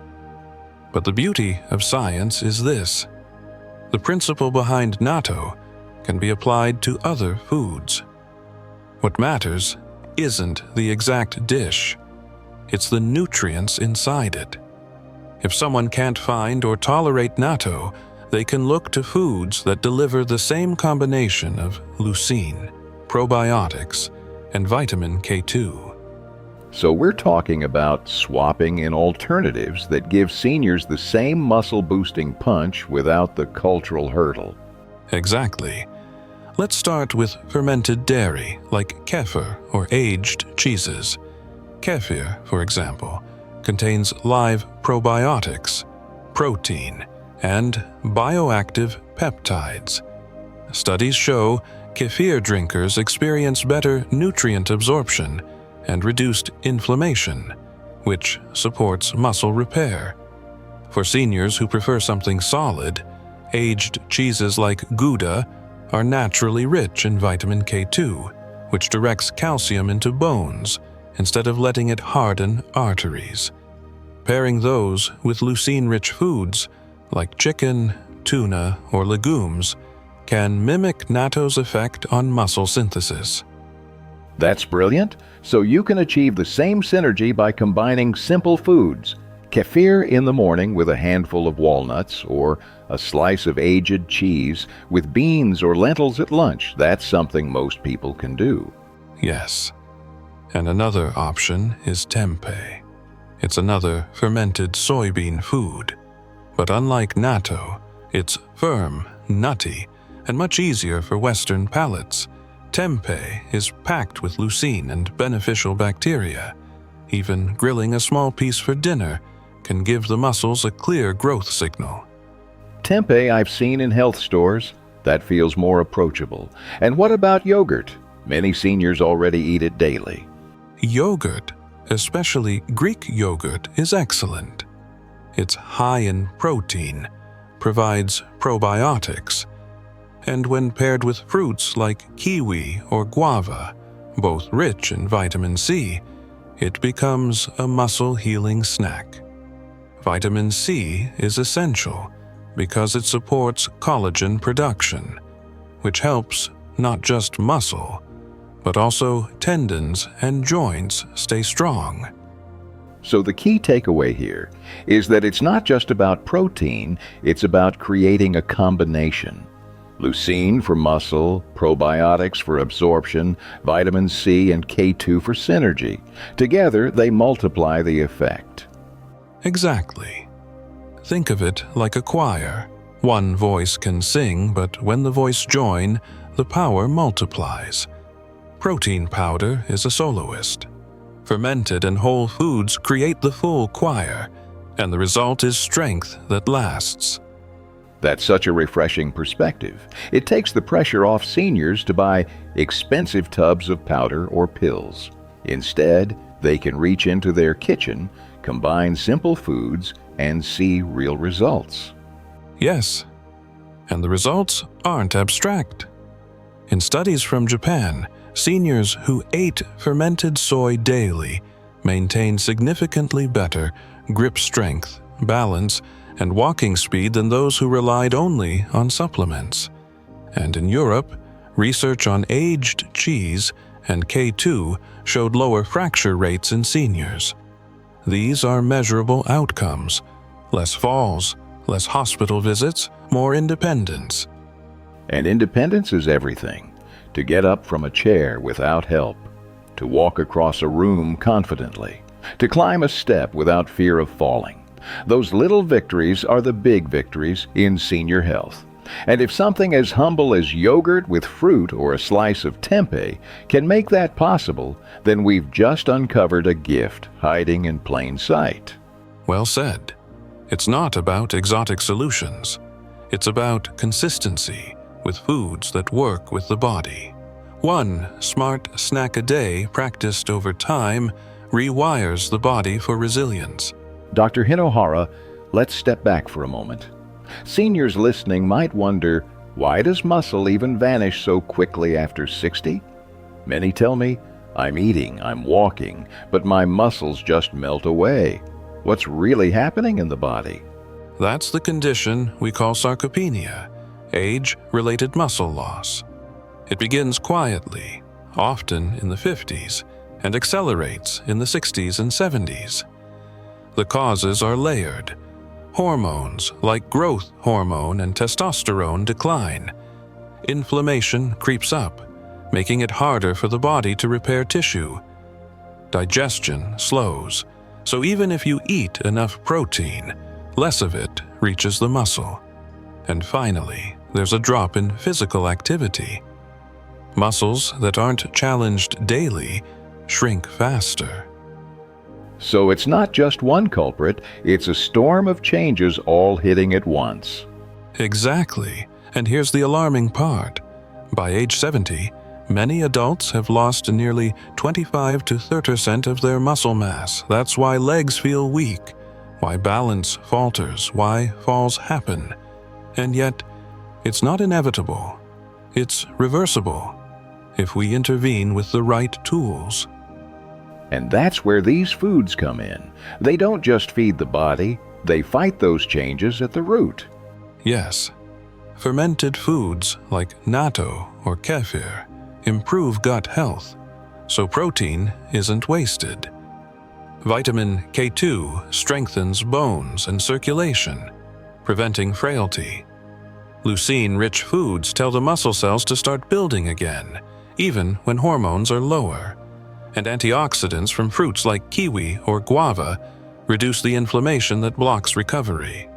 Speaker 2: But the beauty of science is this: the principle behind natto can be applied to other foods. What matters isn't the exact dish, it's the nutrients inside it. If someone can't find or tolerate natto, they can look to foods that deliver the same combination of leucine, probiotics, and vitamin K2.
Speaker 1: So we're talking about swapping in alternatives that give seniors the same muscle-boosting punch without the cultural hurdle.
Speaker 2: Exactly. Let's start with fermented dairy, like kefir or aged cheeses. Kefir, for example, contains live probiotics, protein, and bioactive peptides. Studies show kefir drinkers experience better nutrient absorption and reduced inflammation, which supports muscle repair. For seniors who prefer something solid, aged cheeses like Gouda are naturally rich in vitamin K2, which directs calcium into bones instead of letting it harden arteries. Pairing those with leucine-rich foods like chicken, tuna, or legumes can mimic natto's effect on muscle synthesis.
Speaker 1: That's brilliant. So you can achieve the same synergy by combining simple foods. Kefir in the morning with a handful of walnuts, or a slice of aged cheese with beans or lentils at lunch. That's something most people can do.
Speaker 2: Yes. And another option is tempeh. It's another fermented soybean food. But unlike natto, it's firm, nutty, and much easier for Western palates. Tempeh is packed with leucine and beneficial bacteria. Even grilling a small piece for dinner can give the muscles a clear growth signal.
Speaker 1: Tempeh I've seen in health stores. That feels more approachable. And what about yogurt? Many seniors already eat it daily.
Speaker 2: Yogurt, especially Greek yogurt, is excellent. It's high in protein, provides probiotics, and when paired with fruits like kiwi or guava, both rich in vitamin C, it becomes a muscle-healing snack. Vitamin C is essential because it supports collagen production, which helps not just muscle, but also tendons and joints stay strong.
Speaker 1: So the key takeaway here is that it's not just about protein, it's about creating a combination. Leucine for muscle, probiotics for absorption, vitamin C and K2 for synergy. Together, they multiply the effect.
Speaker 2: Exactly. Think of it like a choir. One voice can sing, but when the voice join, the power multiplies. Protein powder is a soloist. Fermented and whole foods create the full choir, and the result is strength that lasts.
Speaker 1: That's such a refreshing perspective. It takes the pressure off seniors to buy expensive tubs of powder or pills. Instead, they can reach into their kitchen, combine simple foods, and see real results.
Speaker 2: Yes, and the results aren't abstract. In studies from Japan, seniors who ate fermented soy daily maintained significantly better grip strength, balance, and walking speed than those who relied only on supplements. And in Europe, research on aged cheese and K2 showed lower fracture rates in seniors. These are measurable outcomes: less falls, less hospital visits, more independence.
Speaker 1: And independence is everything. To get up from a chair without help, to walk across a room confidently, to climb a step without fear of falling. Those little victories are the big victories in senior health. And if something as humble as yogurt with fruit or a slice of tempeh can make that possible, then we've just uncovered a gift hiding in plain sight.
Speaker 2: Well said. It's not about exotic solutions. It's about consistency with foods that work with the body. One smart snack a day practiced over time rewires the body for resilience.
Speaker 1: Dr. Hinohara, let's step back for a moment. Seniors listening might wonder, why does muscle even vanish so quickly after 60? Many tell me, I'm eating, I'm walking, but my muscles just melt away. What's really happening in the body?
Speaker 2: That's the condition we call sarcopenia, age-related muscle loss. It begins quietly, often in the 50s, and accelerates in the 60s and 70s. The causes are layered. Hormones like growth hormone and testosterone decline. Inflammation creeps up, making it harder for the body to repair tissue. Digestion slows, so even if you eat enough protein, less of it reaches the muscle. And finally, there's a drop in physical activity. Muscles that aren't challenged daily shrink faster.
Speaker 1: So it's not just one culprit, it's a storm of changes all hitting at once.
Speaker 2: Exactly. And here's the alarming part. By age 70, many adults have lost nearly 25 to 30% of their muscle mass. That's why legs feel weak, why balance falters, why falls happen. And yet, it's not inevitable. It's reversible if we intervene with the right tools.
Speaker 1: And that's where these foods come in. They don't just feed the body, they fight those changes at the root.
Speaker 2: Yes, fermented foods like natto or kefir improve gut health, so protein isn't wasted. Vitamin K2 strengthens bones and circulation, preventing frailty. Leucine-rich foods tell the muscle cells to start building again, even when hormones are lower. And antioxidants from fruits like kiwi or guava reduce the inflammation that blocks recovery.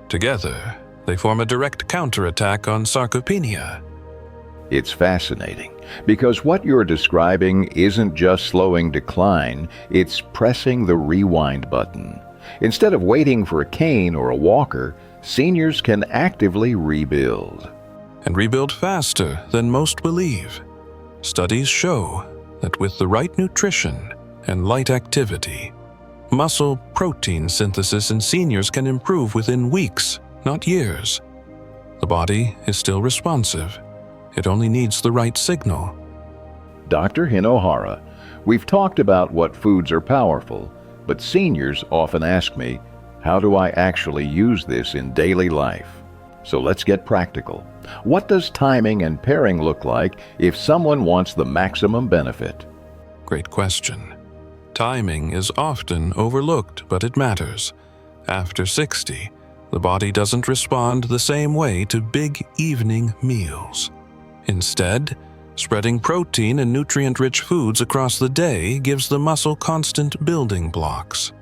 Speaker 2: Together, they form a direct counterattack on sarcopenia.
Speaker 1: It's fascinating, because what you're describing isn't just slowing decline, it's pressing the rewind button. Instead of waiting for a cane or a walker, seniors can actively rebuild.
Speaker 2: And rebuild faster than most believe. Studies show that with the right nutrition and light activity, muscle protein synthesis in seniors can improve within weeks, not years. The body is still responsive. It only needs the right signal.
Speaker 1: Dr. Hinohara, we've talked about what foods are powerful, but seniors often ask me, how do I actually use this in daily life? So let's get practical. What does timing and pairing look like if someone wants the maximum benefit?
Speaker 2: Great question. Timing is often overlooked, but it matters. After 60, the body doesn't respond the same way to big evening meals. Instead, spreading protein and nutrient-rich foods across the day gives the muscle constant building blocks.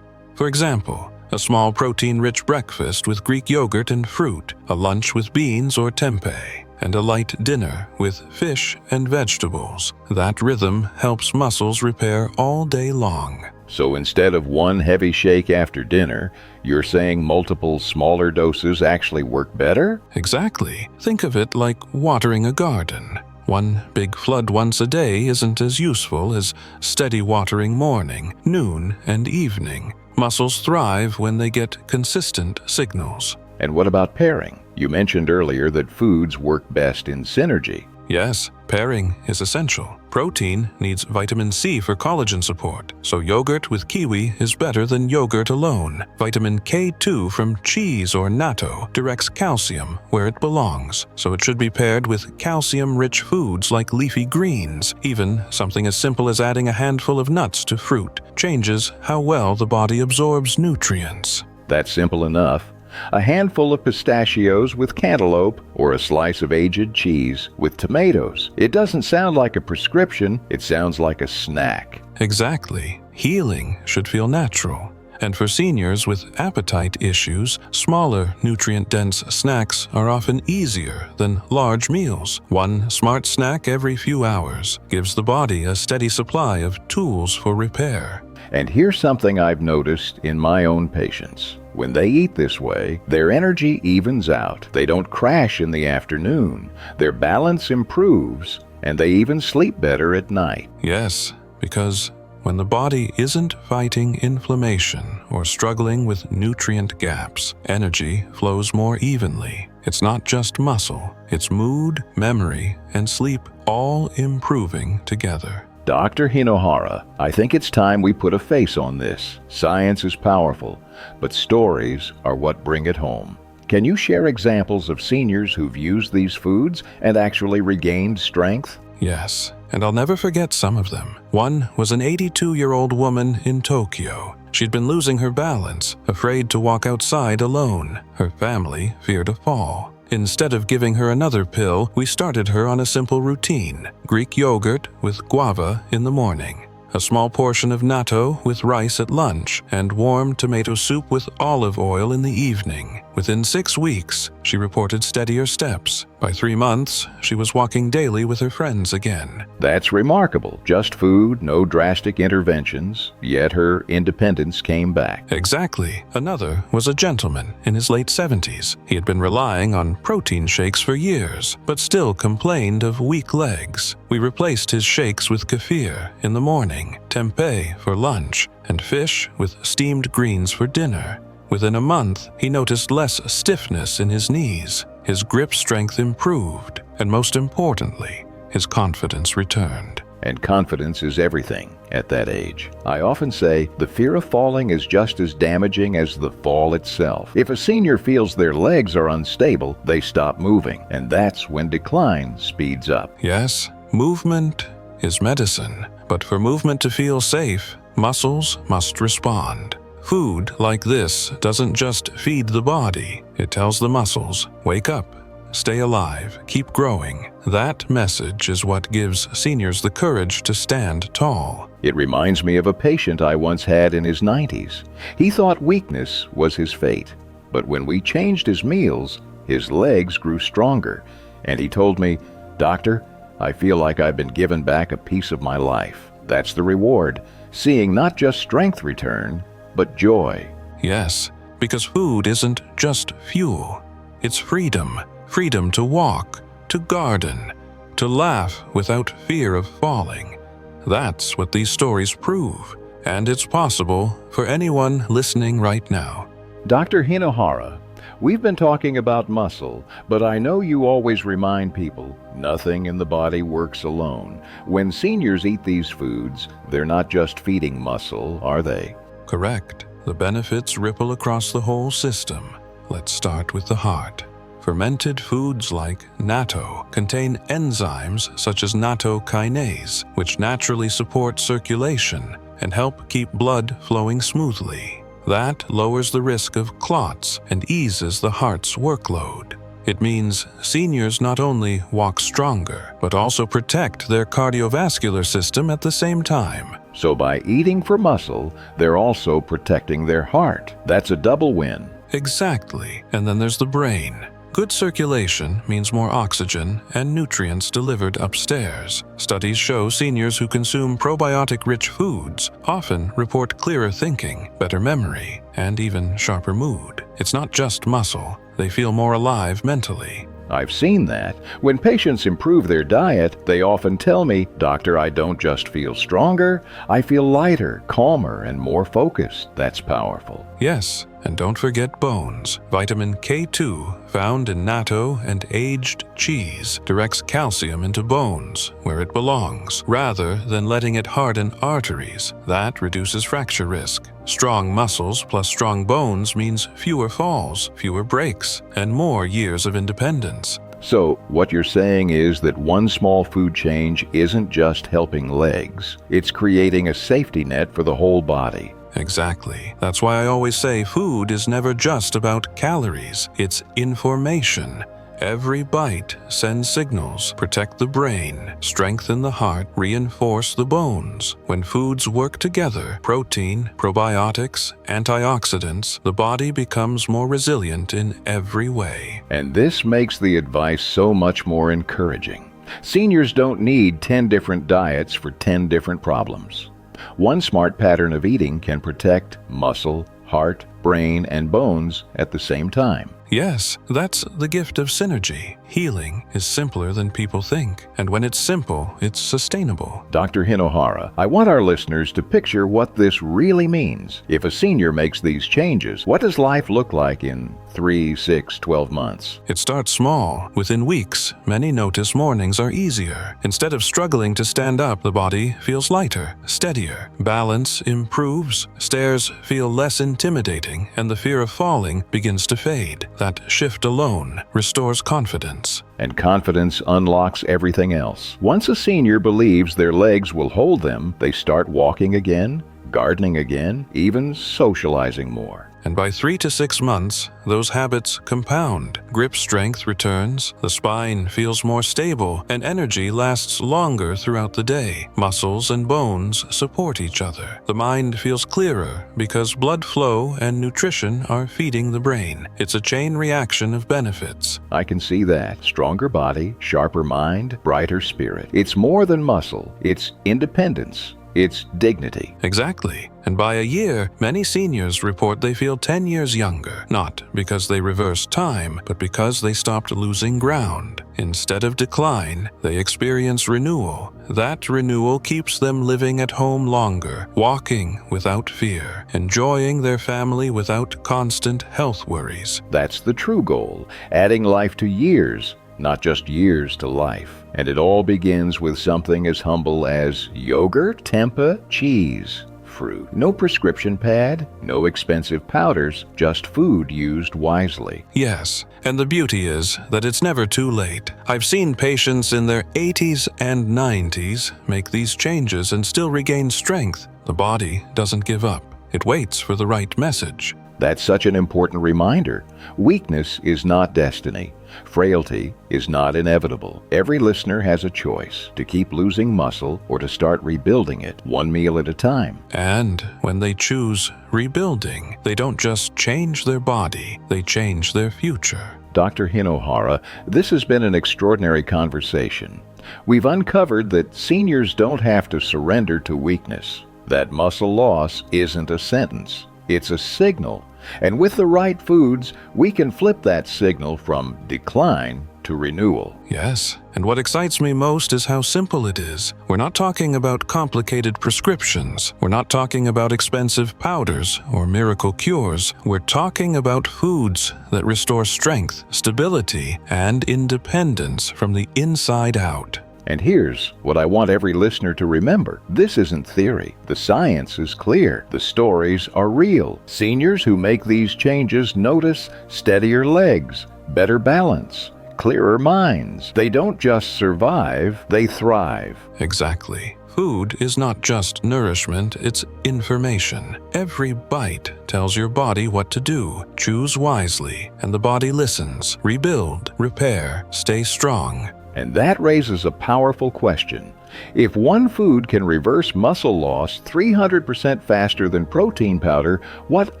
Speaker 2: For example, a small protein-rich breakfast with Greek yogurt and fruit, a lunch with beans or tempeh, and a light dinner with fish and vegetables. That rhythm helps muscles repair all day long.
Speaker 1: So instead of one heavy shake after dinner, you're saying multiple smaller doses actually work better?
Speaker 2: Exactly. Think of it like watering a garden. One big flood once a day isn't as useful as steady watering morning, noon, and evening. Muscles thrive when they get consistent signals.
Speaker 1: And what about pairing? You mentioned earlier that foods work best in synergy.
Speaker 2: Yes, pairing is essential. Protein needs vitamin C for collagen support, so yogurt with kiwi is better than yogurt alone. Vitamin K2 from cheese or natto directs calcium where it belongs, so it should be paired with calcium-rich foods like leafy greens. Even something as simple as adding a handful of nuts to fruit changes how well the body absorbs nutrients.
Speaker 1: That's simple enough. A handful of pistachios with cantaloupe, or a slice of aged cheese with tomatoes. It doesn't sound like a prescription, it sounds like a snack.
Speaker 2: Exactly. Healing should feel natural. And for seniors with appetite issues, smaller, nutrient-dense snacks are often easier than large meals. One smart snack every few hours gives the body a steady supply of tools for repair.
Speaker 1: And here's something I've noticed in my own patients. When they eat this way, their energy evens out. They don't crash in the afternoon. Their balance improves, and they even sleep better at night.
Speaker 2: Yes, because when the body isn't fighting inflammation or struggling with nutrient gaps, energy flows more evenly. It's not just muscle, it's mood, memory, and sleep all improving together.
Speaker 1: Dr. Hinohara, I think it's time we put a face on this. Science is powerful, but stories are what bring it home. Can you share examples of seniors who've used these foods and actually regained strength?
Speaker 2: Yes, and I'll never forget some of them. One was an 82-year-old woman in Tokyo. She'd been losing her balance, afraid to walk outside alone. Her family feared a fall. Instead of giving her another pill, we started her on a simple routine: Greek yogurt with guava in the morning, a small portion of natto with rice at lunch, and warm tomato soup with olive oil in the evening. Within 6 weeks, she reported steadier steps. By 3 months, she was walking daily with her friends again.
Speaker 1: That's remarkable. Just food, no drastic interventions, yet her independence came back.
Speaker 2: Exactly. Another was a gentleman in his late 70s. He had been relying on protein shakes for years, but still complained of weak legs. We replaced his shakes with kefir in the morning, tempeh for lunch, and fish with steamed greens for dinner. Within a month, he noticed less stiffness in his knees. His grip strength improved, and most importantly, his confidence returned.
Speaker 1: And confidence is everything at that age. I often say the fear of falling is just as damaging as the fall itself. If a senior feels their legs are unstable, they stop moving, and that's when decline speeds up.
Speaker 2: Yes, movement is medicine, but for movement to feel safe, muscles must respond. Food like this doesn't just feed the body, it tells the muscles, wake up, stay alive, keep growing. That message is what gives seniors the courage to stand tall.
Speaker 1: It reminds me of a patient I once had in his 90s. He thought weakness was his fate, but when we changed his meals, his legs grew stronger, and he told me, "Doctor, I feel like I've been given back a piece of my life." That's the reward, seeing not just strength return, but joy.
Speaker 2: Yes, because food isn't just fuel. It's freedom. Freedom to walk, to garden, to laugh without fear of falling. That's what these stories prove, and it's possible for anyone listening right now.
Speaker 1: Dr. Hinohara, we've been talking about muscle, but I know you always remind people nothing in the body works alone. When seniors eat these foods, they're not just feeding muscle, are they?
Speaker 2: Correct. The benefits ripple across the whole system. Let's start with the heart. Fermented foods like natto contain enzymes such as natto kinase, which naturally support circulation and help keep blood flowing smoothly. That lowers the risk of clots and eases the heart's workload. It means seniors not only walk stronger, but also protect their cardiovascular system at the same time.
Speaker 1: So by eating for muscle, they're also protecting their heart. That's a double win.
Speaker 2: Exactly. And then there's the brain. Good circulation means more oxygen and nutrients delivered upstairs. Studies show seniors who consume probiotic-rich foods often report clearer thinking, better memory, and even sharper mood. It's not just muscle. They feel more alive mentally.
Speaker 1: I've seen that. When patients improve their diet, they often tell me, "Doctor, I don't just feel stronger, I feel lighter, calmer, and more focused." That's powerful.
Speaker 2: Yes, and don't forget bones. Vitamin K2, found in natto and aged cheese, directs calcium into bones, where it belongs, rather than letting it harden arteries. That reduces fracture risk. Strong muscles plus strong bones means fewer falls, fewer breaks, and more years of independence.
Speaker 1: So, what you're saying is that one small food change isn't just helping legs, it's creating a safety net for the whole body.
Speaker 2: Exactly. That's why I always say food is never just about calories, it's information. Every bite sends signals, protect the brain, strengthen the heart, reinforce the bones. When foods work together, protein, probiotics, antioxidants, the body becomes more resilient in every way.
Speaker 1: And this makes the advice so much more encouraging. Seniors don't need 10 different diets for 10 different problems. One smart pattern of eating can protect muscle, heart, brain, and bones at the same time.
Speaker 2: Yes, that's the gift of synergy. Healing is simpler than people think, and when it's simple, it's sustainable.
Speaker 1: Dr. Hinohara, I want our listeners to picture what this really means. If a senior makes these changes, what does life look like in 3, 6, 12 months?
Speaker 2: It starts small. Within weeks, many notice mornings are easier. Instead of struggling to stand up, the body feels lighter, steadier. Balance improves, stairs feel less intimidating, and the fear of falling begins to fade. That shift alone restores confidence.
Speaker 1: And confidence unlocks everything else. Once a senior believes their legs will hold them, they start walking again, gardening again, even socializing more.
Speaker 2: And by 3 to 6 months, those habits compound. Grip strength returns, the spine feels more stable, and energy lasts longer throughout the day. Muscles and bones support each other. The mind feels clearer because blood flow and nutrition are feeding the brain. It's a chain reaction of benefits.
Speaker 1: I can see that. Stronger body, sharper mind, brighter spirit. It's more than muscle. It's independence. It's dignity.
Speaker 2: Exactly. And by a year, many seniors report they feel 10 years younger, not because they reversed time, but because they stopped losing ground. Instead of decline, they experience renewal. That renewal keeps them living at home longer, walking without fear, enjoying their family without constant health worries.
Speaker 1: That's the true goal, adding life to years, not just years to life. And it all begins with something as humble as yogurt, tempeh, cheese, fruit. No prescription pad, no expensive powders, just food used wisely.
Speaker 2: Yes, and the beauty is that it's never too late. I've seen patients in their 80s and 90s make these changes and still regain strength. The body doesn't give up. It waits for the right message.
Speaker 1: That's such an important reminder. Weakness is not destiny. Frailty is not inevitable. Every listener has a choice to keep losing muscle or to start rebuilding it, one meal at a time.
Speaker 2: And when they choose rebuilding, they don't just change their body, they change their future.
Speaker 1: Dr. Hinohara, this has been an extraordinary conversation. We've uncovered that seniors don't have to surrender to weakness. That muscle loss isn't a sentence. It's a signal. And with the right foods, we can flip that signal from decline to renewal.
Speaker 2: Yes, and what excites me most is how simple it is. We're not talking about complicated prescriptions. We're not talking about expensive powders or miracle cures. We're talking about foods that restore strength, stability, and independence from the inside out.
Speaker 1: And here's what I want every listener to remember. This isn't theory. The science is clear. The stories are real. Seniors who make these changes notice steadier legs, better balance, clearer minds. They don't just survive, they thrive.
Speaker 2: Exactly. Food is not just nourishment, it's information. Every bite tells your body what to do. Choose wisely, and the body listens. Rebuild, repair, stay strong.
Speaker 1: And that raises a powerful question. If one food can reverse muscle loss 300% faster than protein powder, what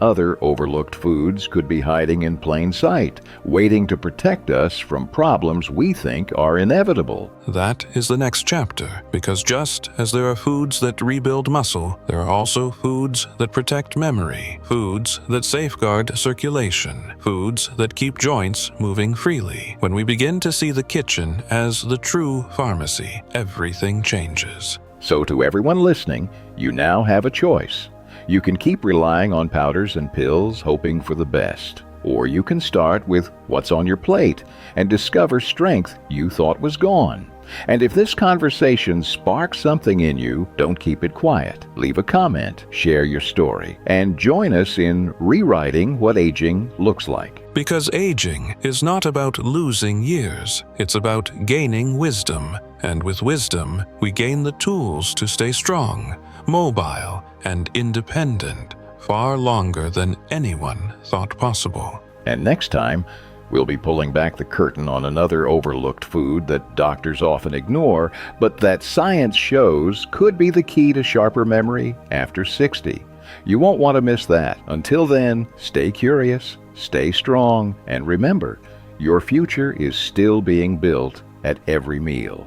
Speaker 1: other overlooked foods could be hiding in plain sight, waiting to protect us from problems we think are inevitable?
Speaker 2: That is the next chapter, because just as there are foods that rebuild muscle, there are also foods that protect memory, foods that safeguard circulation, foods that keep joints moving freely. When we begin to see the kitchen as the true pharmacy, everything changes.
Speaker 1: So to everyone listening, you now have a choice. You can keep relying on powders and pills, hoping for the best. Or you can start with what's on your plate and discover strength you thought was gone. And if this conversation sparks something in you, don't keep it quiet. Leave a comment, share your story, and join us in rewriting what aging looks like.
Speaker 2: Because aging is not about losing years, it's about gaining wisdom. And with wisdom, we gain the tools to stay strong, mobile, and independent, far longer than anyone thought possible.
Speaker 1: And next time, we'll be pulling back the curtain on another overlooked food that doctors often ignore, but that science shows could be the key to sharper memory after 60. You won't want to miss that. Until then, stay curious, stay strong, and remember, your future is still being built at every meal.